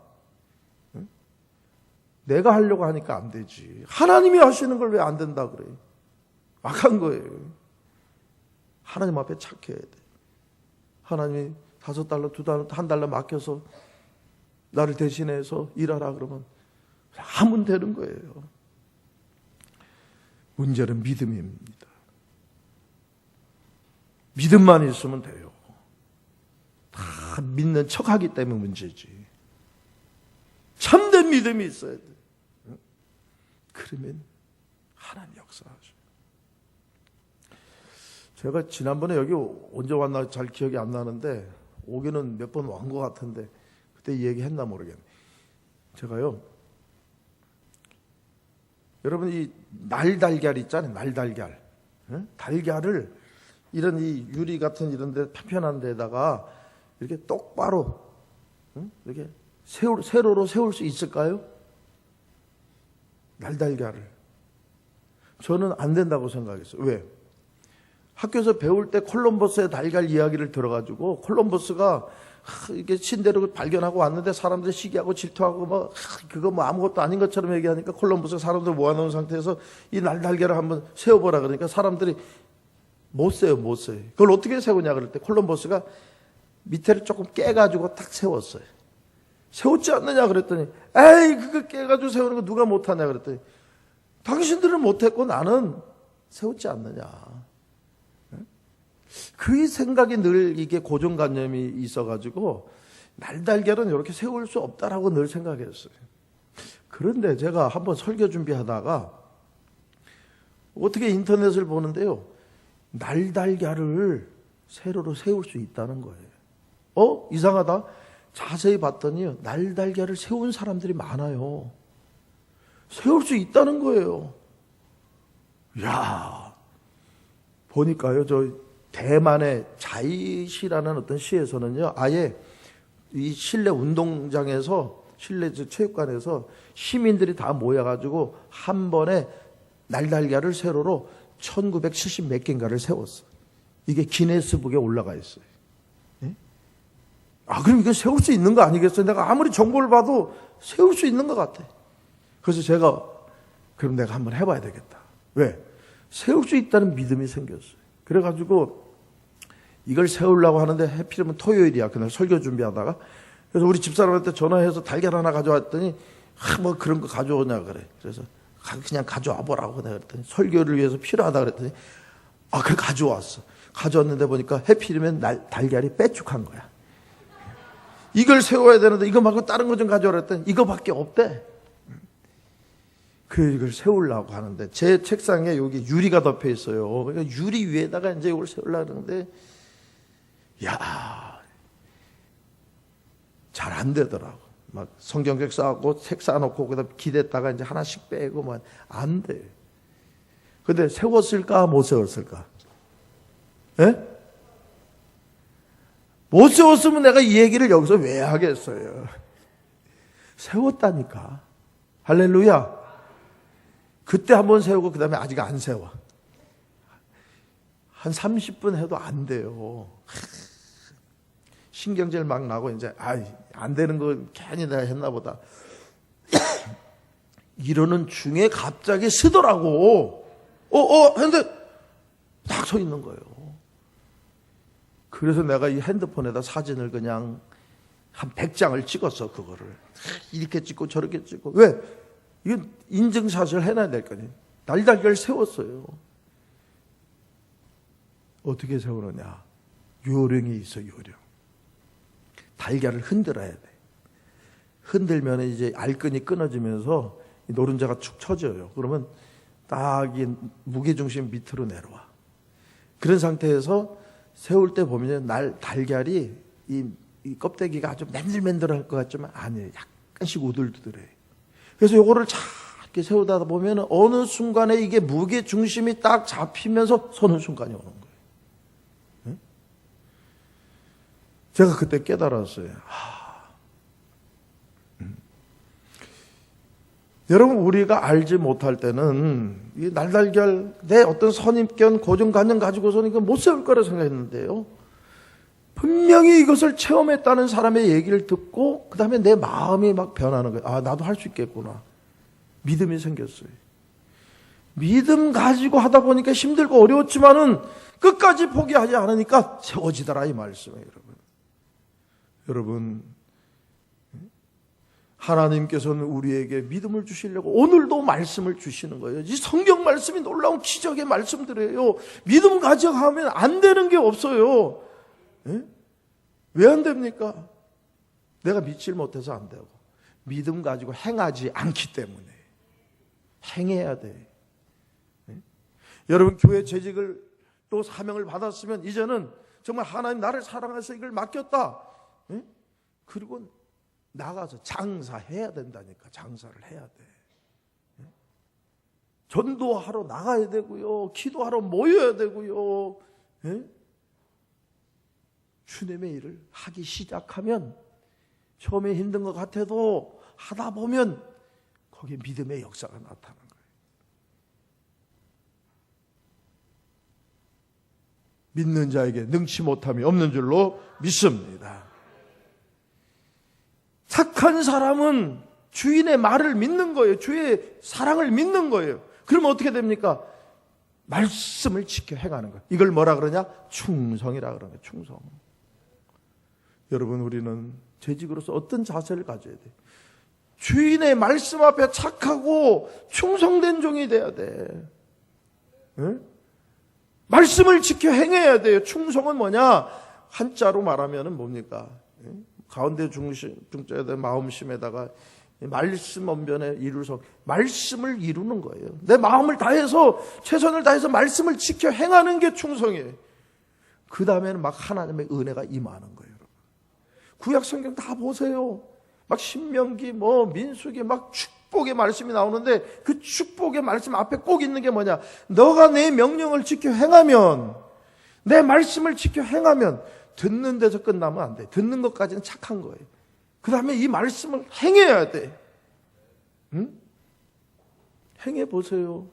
Speaker 1: 내가 하려고 하니까 안 되지. 하나님이 하시는 걸 왜 안 된다 그래? 막한 거예요. 하나님 앞에 착해야 돼. 하나님이 $5, $2, $1 맡겨서 나를 대신해서 일하라 그러면 하면 되는 거예요. 문제는 믿음입니다. 믿음만 있으면 돼요. 다 믿는 척하기 때문에 문제지. 참된 믿음이 있어야 돼. 그러면 하나님 역사하셔요. 제가 지난번에 여기 언제 왔나 잘 기억이 안 나는데 오기는 몇 번 온 것 같은데 그때 얘기했나 모르겠네. 제가요, 여러분 이 날달걀 있잖아요. 날달걀. 달걀을 이런 이 유리 같은 이런 데 편편한 데다가 이렇게 똑바로 이렇게 세로로 세울 수 있을까요? 날달걀을. 저는 안 된다고 생각했어요. 왜? 학교에서 배울 때 콜럼버스의 달걀 이야기를 들어가지고 콜럼버스가 이게 신대륙을 발견하고 왔는데 사람들이 시기하고 질투하고 뭐 그거 뭐 아무것도 아닌 것처럼 얘기하니까 콜럼버스가 사람들 모아놓은 상태에서 이 날달걀을 한번 세워보라 그러니까 사람들이 못 세요. 그걸 어떻게 세우냐 그럴 때 콜럼버스가 밑에를 조금 깨가지고 딱 세웠어요. 세웠지 않느냐 그랬더니 에이 그거 깨가지고 세우는 거 누가 못하냐 그랬더니 당신들은 못했고 나는 세웠지 않느냐. 그 생각이 늘 이게 고정관념이 있어가지고 날달걀은 이렇게 세울 수 없다라고 늘 생각했어요. 그런데 제가 한번 설교 준비하다가 어떻게 인터넷을 보는데요. 날달걀을 세로로 세울 수 있다는 거예요. 이상하다. 자세히 봤더니 날달걀을 세운 사람들이 많아요. 세울 수 있다는 거예요. 야, 보니까요, 저 대만의 자이시라는 어떤 시에서는요, 아예 이 실내 운동장에서 실내 체육관에서 시민들이 다 모여가지고 한 번에 날달걀을 세로로 1970 몇 개인가를 세웠어. 이게 기네스북에 올라가 있어요. 네? 그럼 이거 세울 수 있는 거 아니겠어요? 내가 아무리 정보를 봐도 세울 수 있는 것 같아. 그래서 제가 그럼 내가 한번 해봐야 되겠다. 왜? 세울 수 있다는 믿음이 생겼어요. 그래가지고 이걸 세우려고 하는데 하필이면 토요일이야. 그날 설교 준비하다가. 그래서 우리 집사람한테 전화해서 달걀 하나 가져왔더니 뭐 그런 거 가져오냐 그래. 그래서 그냥 가져와 보라고 내가 그랬더니 설교를 위해서 필요하다 그랬더니 그래 가져왔어. 가져왔는데 보니까 해필이면 달걀이 빼쭉한 거야. 이걸 세워야 되는데 이거 말고 다른 거 좀 가져오라 했더니 이거밖에 없대. 그래서 이걸 세우려고 하는데 제 책상에 여기 유리가 덮여 있어요. 그러니까 유리 위에다가 이제 이걸 세우려고 하는데 잘 안 되더라고. 막 성경책 쌓고 책 쌓아놓고 그다음 기댔다가 이제 하나씩 빼고 뭐 안 돼. 근데 세웠을까 못 세웠을까? 예? 못 세웠으면 내가 이 얘기를 여기서 왜 하겠어요? 세웠다니까. 할렐루야. 그때 한번 세우고 그 다음에 아직 안 세워. 한 30분 해도 안 돼요. 신경질 막 나고 이제 안 되는 거 괜히 내가 했나 보다. 이러는 중에 갑자기 쓰더라고. 했는데 딱 서 있는 거예요. 그래서 내가 이 핸드폰에다 사진을 그냥 한 100장을 찍었어. 그거를 이렇게 찍고 저렇게 찍고. 왜? 이건 인증샷을 해놔야 될 거니. 날달걀 세웠어요. 어떻게 세우느냐? 요령이 있어. 요령. 달걀을 흔들어야 돼. 흔들면 이제 알끈이 끊어지면서 노른자가 축 처져요. 그러면 딱 이 무게중심 밑으로 내려와. 그런 상태에서 세울 때 보면 달걀이 이 껍데기가 아주 맨들맨들할 것 같지만 아니에요. 약간씩 우들두들해. 그래서 요거를 잘 이렇게 세우다 보면 어느 순간에 이게 무게 중심이 딱 잡히면서 서는 순간이 오는 거예요. 네? 제가 그때 깨달았어요. 여러분, 우리가 알지 못할 때는 이 날달걀 내 어떤 선입견, 고정관념 가지고서는 이거 못 세울 거라 생각했는데요. 분명히 이것을 체험했다는 사람의 얘기를 듣고 그 다음에 내 마음이 막 변하는 거예요. 아, 나도 할 수 있겠구나. 믿음이 생겼어요. 믿음 가지고 하다 보니까 힘들고 어려웠지만은 끝까지 포기하지 않으니까 세워지더라, 이 말씀이에요, 여러분. 여러분, 하나님께서는 우리에게 믿음을 주시려고 오늘도 말씀을 주시는 거예요. 이 성경 말씀이 놀라운 기적의 말씀들이에요. 믿음 가져가면 안 되는 게 없어요. 왜 안 됩니까? 내가 믿질 못해서 안 되고 믿음 가지고 행하지 않기 때문에. 행해야 돼. 여러분, 교회 재직을 또 사명을 받았으면 이제는 정말 하나님 나를 사랑해서 이걸 맡겼다. 그리고 나가서 장사해야 된다니까. 장사를 해야 돼. 전도하러 나가야 되고요. 기도하러 모여야 되고요. 주님의 일을 하기 시작하면 처음에 힘든 것 같아도 하다 보면 거기에 믿음의 역사가 나타나는 거예요. 믿는 자에게 능치 못함이 없는 줄로 믿습니다. 착한 사람은 주인의 말을 믿는 거예요. 주의 사랑을 믿는 거예요. 그러면 어떻게 됩니까? 말씀을 지켜 행하는 거예요. 이걸 뭐라 그러냐? 충성이라 그러는 거예요. 충성. 여러분, 우리는 재직으로서 어떤 자세를 가져야 돼요? 주인의 말씀 앞에 착하고 충성된 종이 돼야 돼. 말씀을 지켜 행해야 돼요. 충성은 뭐냐? 한자로 말하면 뭡니까? 가운데 중자에다 마음심에다가 말씀 언변에 이루서 말씀을 이루는 거예요. 내 마음을 다해서 최선을 다해서 말씀을 지켜 행하는 게 충성이에요. 그 다음에는 막 하나님의 은혜가 임하는 거예요. 구약 성경 다 보세요. 막 신명기 민수기 막 축복의 말씀이 나오는데 그 축복의 말씀 앞에 꼭 있는 게 뭐냐? 너가 내 명령을 지켜 행하면, 내 말씀을 지켜 행하면, 듣는 데서 끝나면 안 돼. 듣는 것까지는 착한 거예요. 그 다음에 이 말씀을 행해야 돼. 행해보세요.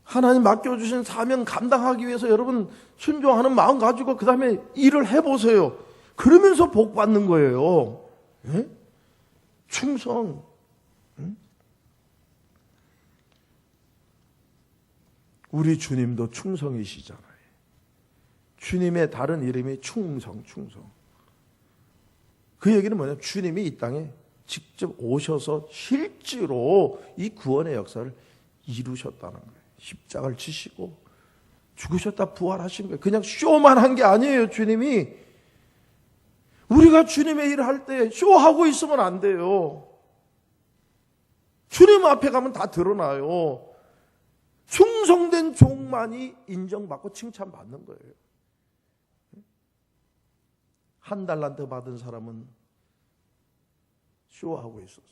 Speaker 1: 하나님 맡겨주신 사명 감당하기 위해서 여러분 순종하는 마음 가지고 그 다음에 일을 해보세요. 그러면서 복 받는 거예요. 충성. 우리 주님도 충성이시잖아요. 주님의 다른 이름이 충성. 그 얘기는 뭐냐? 주님이 이 땅에 직접 오셔서 실제로 이 구원의 역사를 이루셨다는 거예요. 십자가를 지시고 죽으셨다 부활하신 거예요. 그냥 쇼만 한 게 아니에요. 주님이. 우리가 주님의 일을 할 때 쇼하고 있으면 안 돼요. 주님 앞에 가면 다 드러나요. 충성된 종만이 인정받고 칭찬받는 거예요. 한 달란트 받은 사람은 쇼하고 있었어요.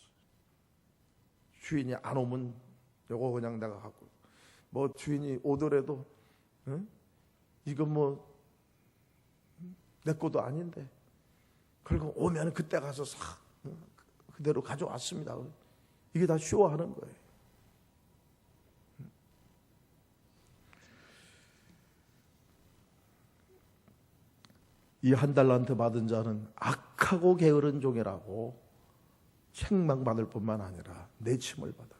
Speaker 1: 주인이 안 오면 요거 그냥 내가 갖고, 주인이 오더라도 이건 내 것도 아닌데, 그리고 오면 그때 가서 싹 그대로 가져왔습니다. 이게 다 쇼하는 거예요. 이 한 달란트 받은 자는 악하고 게으른 종이라고 책망받을 뿐만 아니라 내침을 받았어요.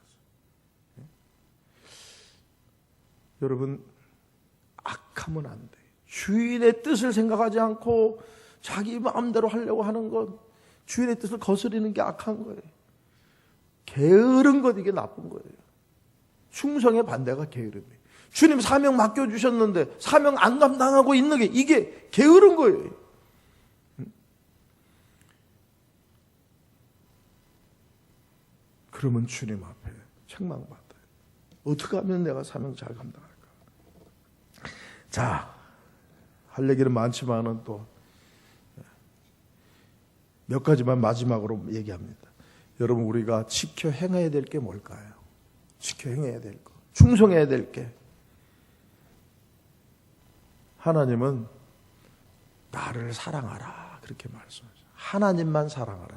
Speaker 1: 여러분, 악하면 안 돼요. 주인의 뜻을 생각하지 않고 자기 마음대로 하려고 하는 것, 주인의 뜻을 거스리는 게 악한 거예요. 게으른 것, 이게 나쁜 거예요. 충성의 반대가 게으름이에요. 주님 사명 맡겨주셨는데 사명 안 감당하고 있는 게, 이게 게으른 거예요. 그러면 주님 앞에 책망받아요. 어떻게 하면 내가 사명 잘 감당할까? 자, 할 얘기는 많지만은 또 몇 가지만 마지막으로 얘기합니다. 여러분, 우리가 지켜 행해야 될 게 뭘까요? 지켜 행해야 될 거, 충성해야 될 게. 하나님은 나를 사랑하라 그렇게 말씀하죠. 하나님만 사랑하라는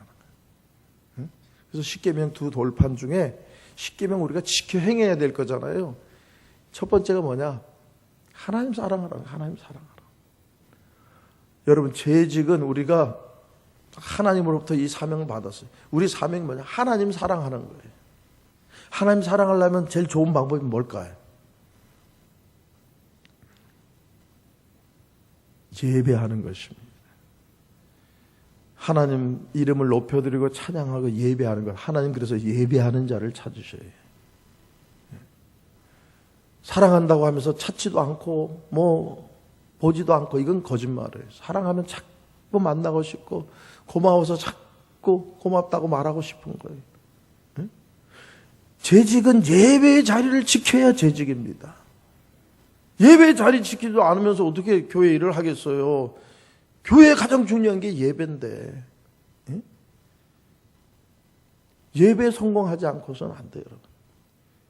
Speaker 1: 거예요. 그래서 십계명 두 돌판 중에 십계명 우리가 지켜 행해야 될 거잖아요. 첫 번째가 뭐냐? 하나님 사랑하라. 하나님 사랑하라. 여러분, 재직은 우리가 하나님으로부터 이 사명을 받았어요. 우리 사명이 뭐냐? 하나님 사랑하는 거예요. 하나님 사랑하려면 제일 좋은 방법이 뭘까요? 예배하는 것입니다. 하나님 이름을 높여드리고 찬양하고 예배하는 것. 하나님 그래서 예배하는 자를 찾으셔야 해요. 사랑한다고 하면서 찾지도 않고 뭐 보지도 않고, 이건 거짓말이에요. 사랑하면 자꾸 만나고 싶고 고마워서 자꾸 고맙다고 말하고 싶은 거예요. 재직은 예배의 자리를 지켜야 재직입니다. 예배의 자리 지키지도 않으면서 어떻게 교회 일을 하겠어요? 교회에 가장 중요한 게 예배인데, 예배에 성공하지 않고서는 안 돼요.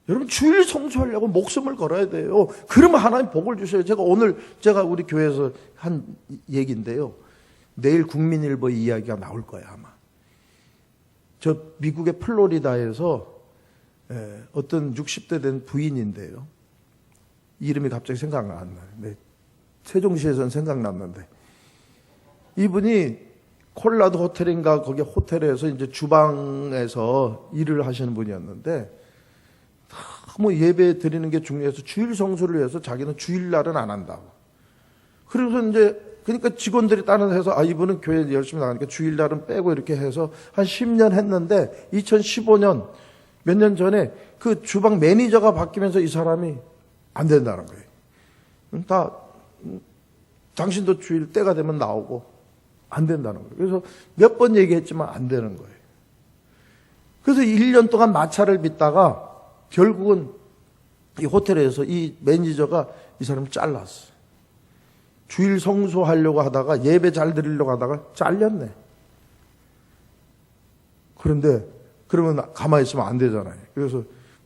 Speaker 1: 여러분, 주일 성수하려고 목숨을 걸어야 돼요. 그러면 하나님 복을 주셔요. 제가 우리 교회에서 한 얘기인데요. 내일 국민일보 이야기가 나올 거예요, 아마. 저 미국의 플로리다에서 어떤 60대 된 부인인데요. 이름이 갑자기 생각 안 나요. 네. 세종시에서는 생각났는데, 이분이 콜라도 호텔인가 거기 호텔에서 이제 주방에서 일을 하시는 분이었는데, 너무 예배 드리는 게 중요해서 주일 성수를 위해서 자기는 주일날은 안 한다고. 그래서 이제 그러니까 직원들이 다른 데서 이분은 교회 열심히 나가니까 주일날은 빼고 이렇게 해서 한 10년 했는데, 2015년 몇 년 전에 그 주방 매니저가 바뀌면서 이 사람이 안 된다는 거예요. 다 당신도 주일 때가 되면 나오고 안 된다는 거예요. 그래서 몇 번 얘기했지만 안 되는 거예요. 그래서 1년 동안 마찰을 빚다가 결국은 이 호텔에서 이 매니저가 이 사람을 잘랐어. 주일 성수하려고 하다가, 예배 잘 드리려고 하다가 잘렸네. 그런데 그러면 가만히 있으면 안 되잖아요. 그래서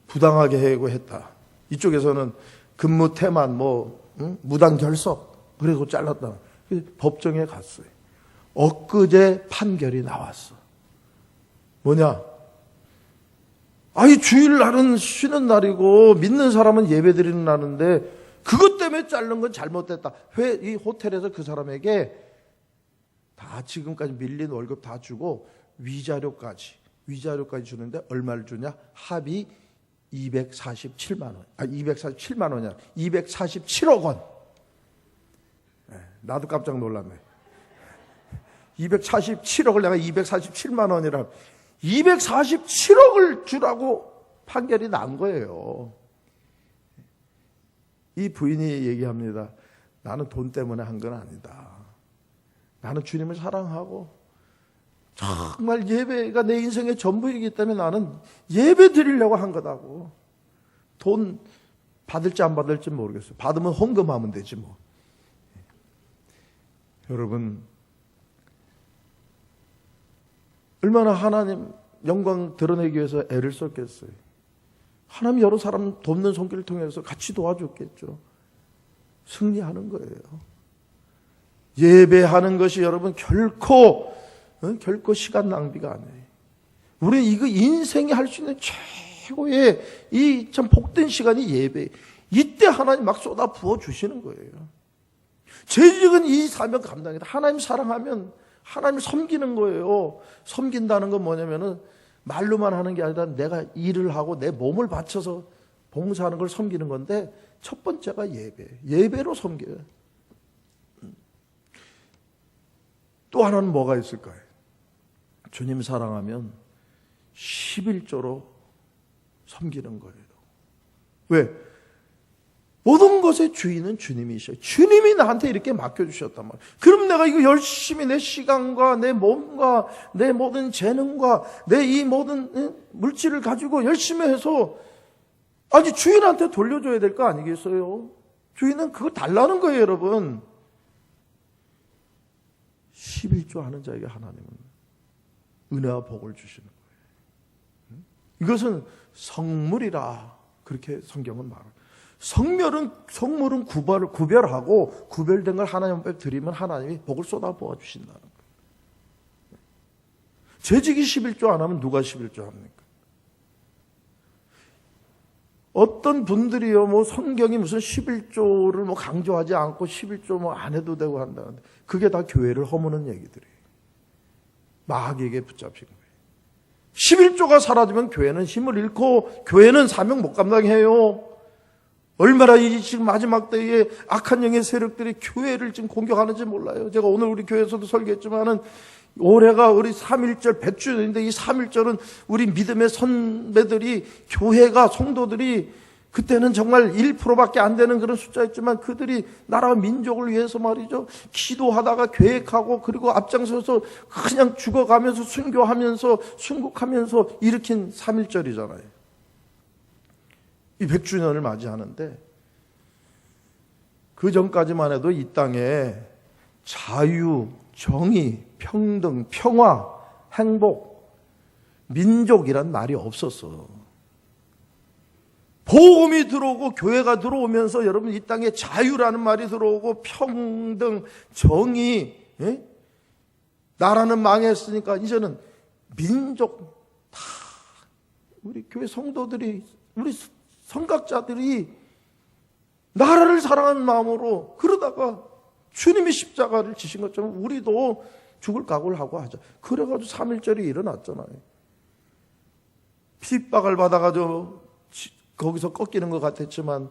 Speaker 1: 부당하게 해고했다. 이쪽에서는 근무 태만 무단 결석 그래서 잘랐다. 그래서 법정에 갔어요. 엊그제 판결이 나왔어. 뭐냐? 주일날은 쉬는 날이고 믿는 사람은 예배 드리는 날인데 그것 때문에 자른 건 잘못됐다. 이 호텔에서 그 사람에게 다 지금까지 밀린 월급 다 주고 위자료까지 주는데 얼마를 주냐? 합의 247만 원. 247만 원이야. 247억 원. 나도 깜짝 놀랐네. 247억을 내가 247만 원이라 247억을 주라고 판결이 난 거예요. 이 부인이 얘기합니다. 나는 돈 때문에 한 건 아니다. 나는 주님을 사랑하고 정말 예배가 내 인생의 전부이기 때문에 나는 예배 드리려고 한 거다고. 돈 받을지 안 받을지 모르겠어요. 받으면 헌금하면 되지 뭐. 여러분, 얼마나 하나님 영광 드러내기 위해서 애를 썼겠어요. 하나님 여러 사람 돕는 손길을 통해서 같이 도와줬겠죠. 승리하는 거예요. 예배하는 것이 여러분 결코 시간 낭비가 아니에요. 우리는 이거 인생이 할 수 있는 최고의 이 참 복된 시간이 예배. 이때 하나님 막 쏟아 부어 주시는 거예요. 재직은 이 사명 감당이다. 하나님 사랑하면 하나님 섬기는 거예요. 섬긴다는 건 뭐냐면은 말로만 하는 게 아니라 내가 일을 하고 내 몸을 바쳐서 봉사하는 걸 섬기는 건데, 첫 번째가 예배로 섬겨요. 또 하나는 뭐가 있을까요? 주님 사랑하면 11조로 섬기는 거예요. 왜? 모든 것의 주인은 주님이셔요. 주님이 나한테 이렇게 맡겨주셨단 말이에요. 그럼 내가 이거 열심히 내 시간과 내 몸과 내 모든 재능과 내 이 모든 물질을 가지고 열심히 해서 주인한테 돌려줘야 될 거 아니겠어요? 주인은 그거 달라는 거예요, 여러분. 11조 하는 자에게 하나님은 은혜와 복을 주시는 거예요. 이것은 성물이라 그렇게 성경은 말합니다. 성물은 구별하고 구별된 걸 하나님 앞에 드리면 하나님이 복을 쏟아부어 주신다는 거예요. 재직이 11조 안 하면 누가 11조 합니까? 어떤 분들이요, 뭐 성경이 무슨 11조를 뭐 강조하지 않고 11조 뭐 안 해도 되고 한다는데 그게 다 교회를 허무는 얘기들이에요. 마귀에게 붙잡힌 거예요. 11조가 사라지면 교회는 힘을 잃고 교회는 사명 못 감당해요. 얼마나 이 지금 마지막 때에 악한 영의 세력들이 교회를 지금 공격하는지 몰라요. 제가 오늘 우리 교회에서도 설교했지만은 올해가 우리 3.1절 100주년인데 이 3.1절은 우리 믿음의 선배들이 교회가 성도들이 그때는 정말 1%밖에 안 되는 그런 숫자였지만 그들이 나라와 민족을 위해서 말이죠. 기도하다가 계획하고 그리고 앞장서서 그냥 죽어가면서 순교하면서 순국하면서 일으킨 3.1절이잖아요. 이 100주년을 맞이하는데 그 전까지만 해도 이 땅에 자유, 정의, 평등, 평화, 행복, 민족이란 말이 없었어. 복음이 들어오고 교회가 들어오면서 여러분 이 땅에 자유라는 말이 들어오고 평등, 정의, 예? 나라는 망했으니까 이제는 민족 다 우리 교회 성도들이 우리 성각자들이 나라를 사랑하는 마음으로 그러다가 주님이 십자가를 지신 것처럼 우리도 죽을 각오를 하고 하자. 그래가지고 3.1절이 일어났잖아요. 핍박을 받아가지고 거기서 꺾이는 것 같았지만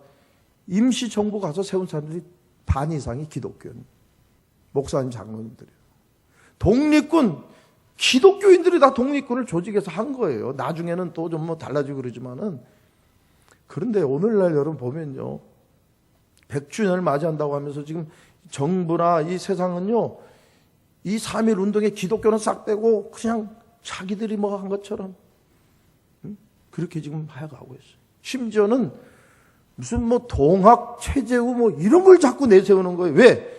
Speaker 1: 임시정부 가서 세운 사람들이 반 이상이 기독교인 목사님 장로님들이에요. 독립군 기독교인들이 다 독립군을 조직해서 한 거예요. 나중에는 또 좀 뭐 달라지고 그러지만은 그런데 오늘날 여러분 보면요 100주년을 맞이한다고 하면서 지금 정부나 이 세상은요 이 3.1 운동의 기독교는 싹 빼고 그냥 자기들이 뭐 한 것처럼 그렇게 지금 해가고 있어요. 심지어는 무슨 뭐 동학, 최재우 뭐 이런 걸 자꾸 내세우는 거예요. 왜?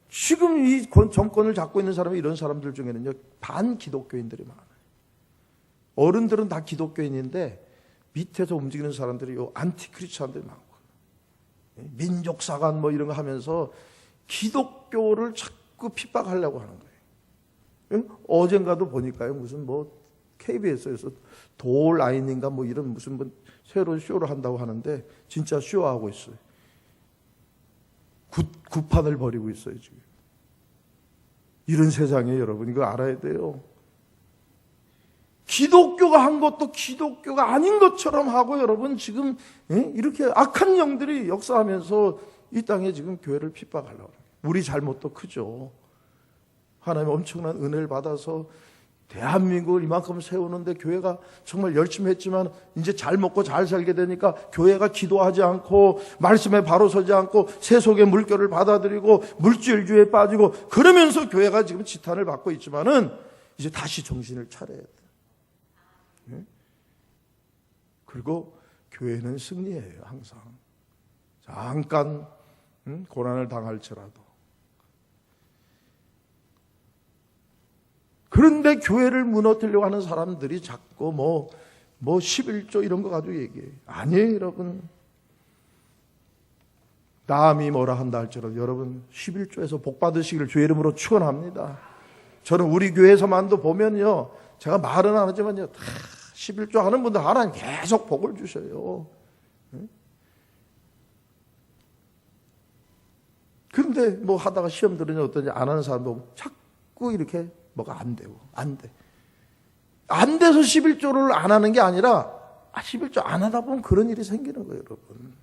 Speaker 1: 지금 이 정권을 잡고 있는 사람이 이런 사람들 중에는요 반기독교인들이 많아요. 어른들은 다 기독교인인데 밑에서 움직이는 사람들이 요 안티크리스찬들이 많고 민족사관 뭐 이런 거 하면서 기독교를 자꾸 핍박하려고 하는 거예요. 어젠가도 보니까요 무슨 뭐 KBS에서 돌 라인인가 뭐 이런 무슨 뭐 새로운 쇼를 한다고 하는데 진짜 쇼하고 있어요. 구판을 벌이고 있어요 지금. 이런 세상에 여러분 이거 알아야 돼요. 기독교가 한 것도 기독교가 아닌 것처럼 하고 여러분 지금 이렇게 악한 영들이 역사하면서 이 땅에 지금 교회를 핍박하려고 해요. 우리 잘못도 크죠. 하나님 엄청난 은혜를 받아서 대한민국을 이만큼 세우는데 교회가 정말 열심히 했지만 이제 잘 먹고 잘 살게 되니까 교회가 기도하지 않고 말씀에 바로 서지 않고 세속의 물결을 받아들이고 물질주의에 빠지고 그러면서 교회가 지금 지탄을 받고 있지만은 이제 다시 정신을 차려야 돼요. 그리고 교회는 승리해요. 항상 잠깐 고난을 당할지라도. 그런데 교회를 무너뜨리려고 하는 사람들이 자꾸 뭐 11조 이런 거 가지고 얘기해요. 아니에요 여러분. 남이 뭐라 한다 할지라도 여러분 11조에서 복 받으시기를 주의 이름으로 축원합니다. 저는 우리 교회에서만도 보면요 제가 말은 안 하지만요 11조 하는 분들 하나님 계속 복을 주셔요. 그런데 뭐 하다가 시험 들으니 어떠냐 안 하는 사람도 자꾸 이렇게 뭐가 안 되고 안 돼. 안 돼서 11조를 안 하는 게 아니라 11조 안 하다 보면 그런 일이 생기는 거예요 여러분.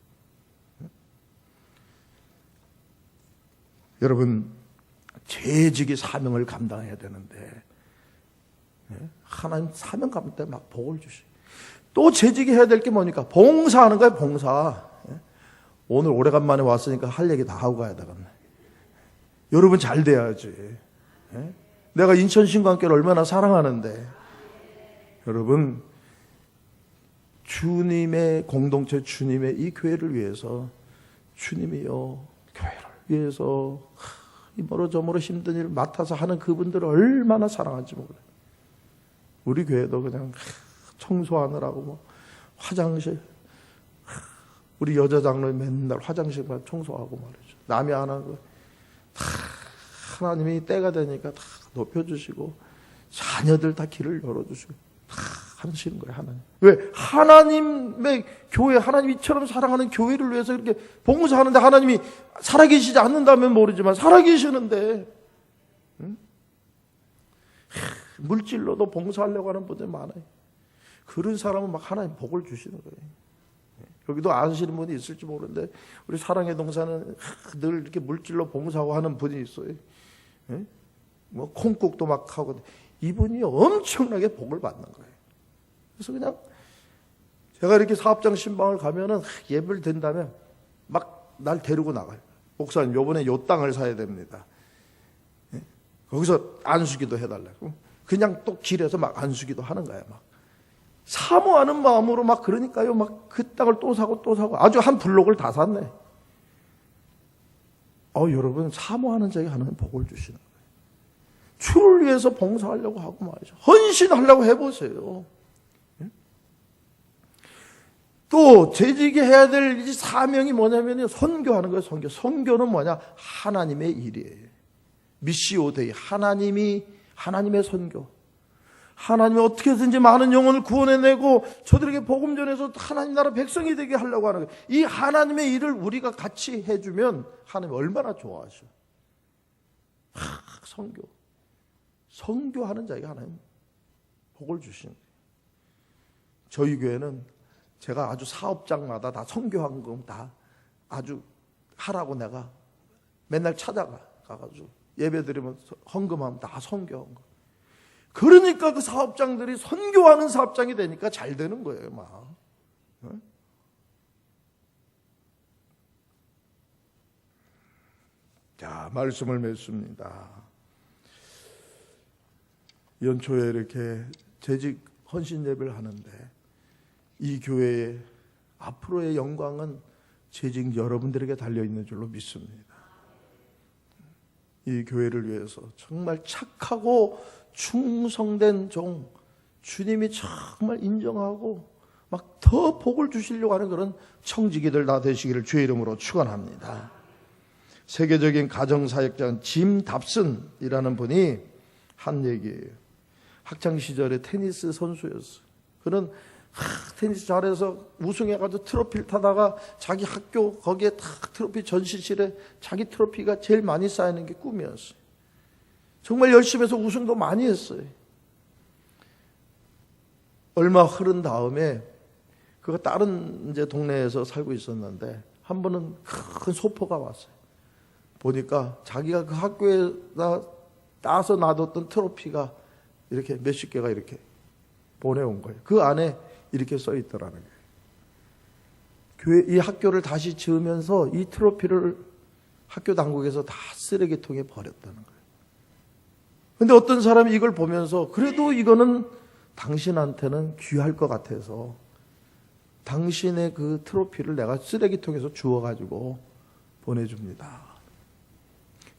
Speaker 1: 여러분 재직이 사명을 감당해야 되는데 하나님 사명 감당 때 막 복을 주셔요. 또 재직이 해야 될 게 뭐니까 봉사하는 거예요. 봉사. 오늘 오래간만에 왔으니까 할 얘기 다 하고 가야 되겠네. 여러분 잘 돼야지. 내가 인천 신광교를 얼마나 사랑하는데 여러분 주님의 공동체 주님의 이 교회를 위해서 주님이요 교회를 위해서 이모로 저모로 힘든 일 맡아서 하는 그분들을 얼마나 사랑하는지 몰라요. 우리 교회도 그냥 청소하느라고 뭐 화장실, 우리 여자 장로님 맨날 화장실만 청소하고 말이죠. 남이 안 하는 거 다 하나님이 때가 되니까 다 높여주시고 자녀들 다 길을 열어주시고 다 하시는 거예요. 하나님. 왜? 하나님의 교회, 하나님이 이처럼 사랑하는 교회를 위해서 이렇게 봉사하는데 하나님이 살아계시지 않는다면 모르지만 살아계시는데, 응? 물질로도 봉사하려고 하는 분들 많아요. 그런 사람은 막 하나님 복을 주시는 거예요. 여기도 아시는 분이 있을지 모르는데 우리 사랑의 동사는 늘 이렇게 물질로 봉사하고 하는 분이 있어요. 뭐 콩국도 막 하고 이분이 엄청나게 복을 받는 거예요. 그래서 그냥 제가 이렇게 사업장 신방을 가면은 예배를 든다면 막 날 데리고 나가요. 목사님 요번에 요 땅을 사야 됩니다. 거기서 안수기도 해달라고. 그냥 또 길에서 막 안수기도 하는 거야. 막 사모하는 마음으로 막 그러니까요. 막 그 땅을 또 사고 또 사고 아주 한 블록을 다 샀네. 여러분 사모하는 자에게 하나님 복을 주시는 거예요. 주를 위해서 봉사하려고 하고 말이죠. 헌신하려고 해보세요. 또 재직이 해야 될 이 사명이 뭐냐면 선교하는 거예요. 선교는 뭐냐? 하나님의 일이에요. 미시오 데이, 하나님의 선교. 하나님이 어떻게든지 많은 영혼을 구원해내고 저들에게 복음 전해서 하나님 나라 백성이 되게 하려고 하는 거예요. 이 하나님의 일을 우리가 같이 해주면 하나님 얼마나 좋아하셔. 선교하는 자에게 하나님 복을 주시는 거예요. 저희 교회는 제가 아주 사업장마다 다 선교한 거 다 아주 하라고 내가 맨날 찾아가가지고 예배 드리면 헌금하면 다 선교한 거. 그러니까 그 사업장들이 선교하는 사업장이 되니까 잘 되는 거예요, 막. 자, 말씀을 맺습니다. 연초에 이렇게 재직 헌신 예배를 하는데 이 교회의 앞으로의 영광은 재직 여러분들에게 달려있는 줄로 믿습니다. 이 교회를 위해서 정말 착하고 충성된 종, 주님이 정말 인정하고 막 더 복을 주시려고 하는 그런 청지기들 다 되시기를 주의 이름으로 축원합니다. 세계적인 가정사역자 짐 답슨이라는 분이 한 얘기예요. 학창시절에 테니스 선수였어요. 그는 테니스 잘해서 우승해가지고 트로피를 타다가 자기 학교 거기에 딱 트로피 전시실에 자기 트로피가 제일 많이 쌓이는 게 꿈이었어요. 정말 열심히 해서 우승도 많이 했어요. 얼마 흐른 다음에 그가 다른 이제 동네에서 살고 있었는데 한 번은 큰 소포가 왔어요. 보니까 자기가 그 학교에다 따서 놔뒀던 트로피가 이렇게 몇십 개가 이렇게 보내온 거예요. 그 안에 이렇게 써 있더라는 거예요. 이 학교를 다시 지으면서 이 트로피를 학교 당국에서 다 쓰레기통에 버렸다는 거예요. 근데 어떤 사람이 이걸 보면서 그래도 이거는 당신한테는 귀할 것 같아서 당신의 그 트로피를 내가 쓰레기통에서 주워가지고 보내줍니다.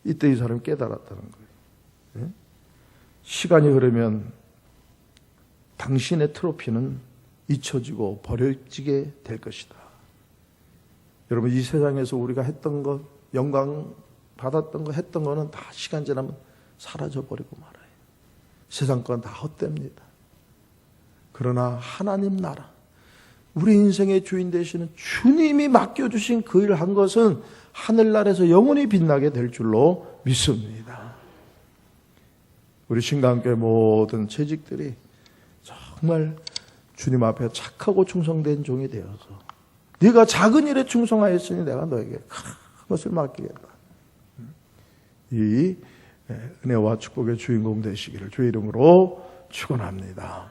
Speaker 1: 이때 이 사람이 깨달았다는 거예요. 시간이 흐르면 당신의 트로피는 잊혀지고 버려지게 될 것이다. 여러분 이 세상에서 우리가 했던 것, 영광 받았던 거, 했던 거는 다 시간 지나면 사라져버리고 말아요. 세상 건 다 헛됩니다. 그러나 하나님 나라, 우리 인생의 주인 되시는 주님이 맡겨주신 그 일을 한 것은 하늘나라에서 영원히 빛나게 될 줄로 믿습니다. 우리 신강교회 모든 재직들이 정말 주님 앞에 착하고 충성된 종이 되어서 네가 작은 일에 충성하였으니 내가 너에게 큰 것을 맡기겠다. 이 은혜와 축복의 주인공 되시기를 주의 이름으로 축원합니다.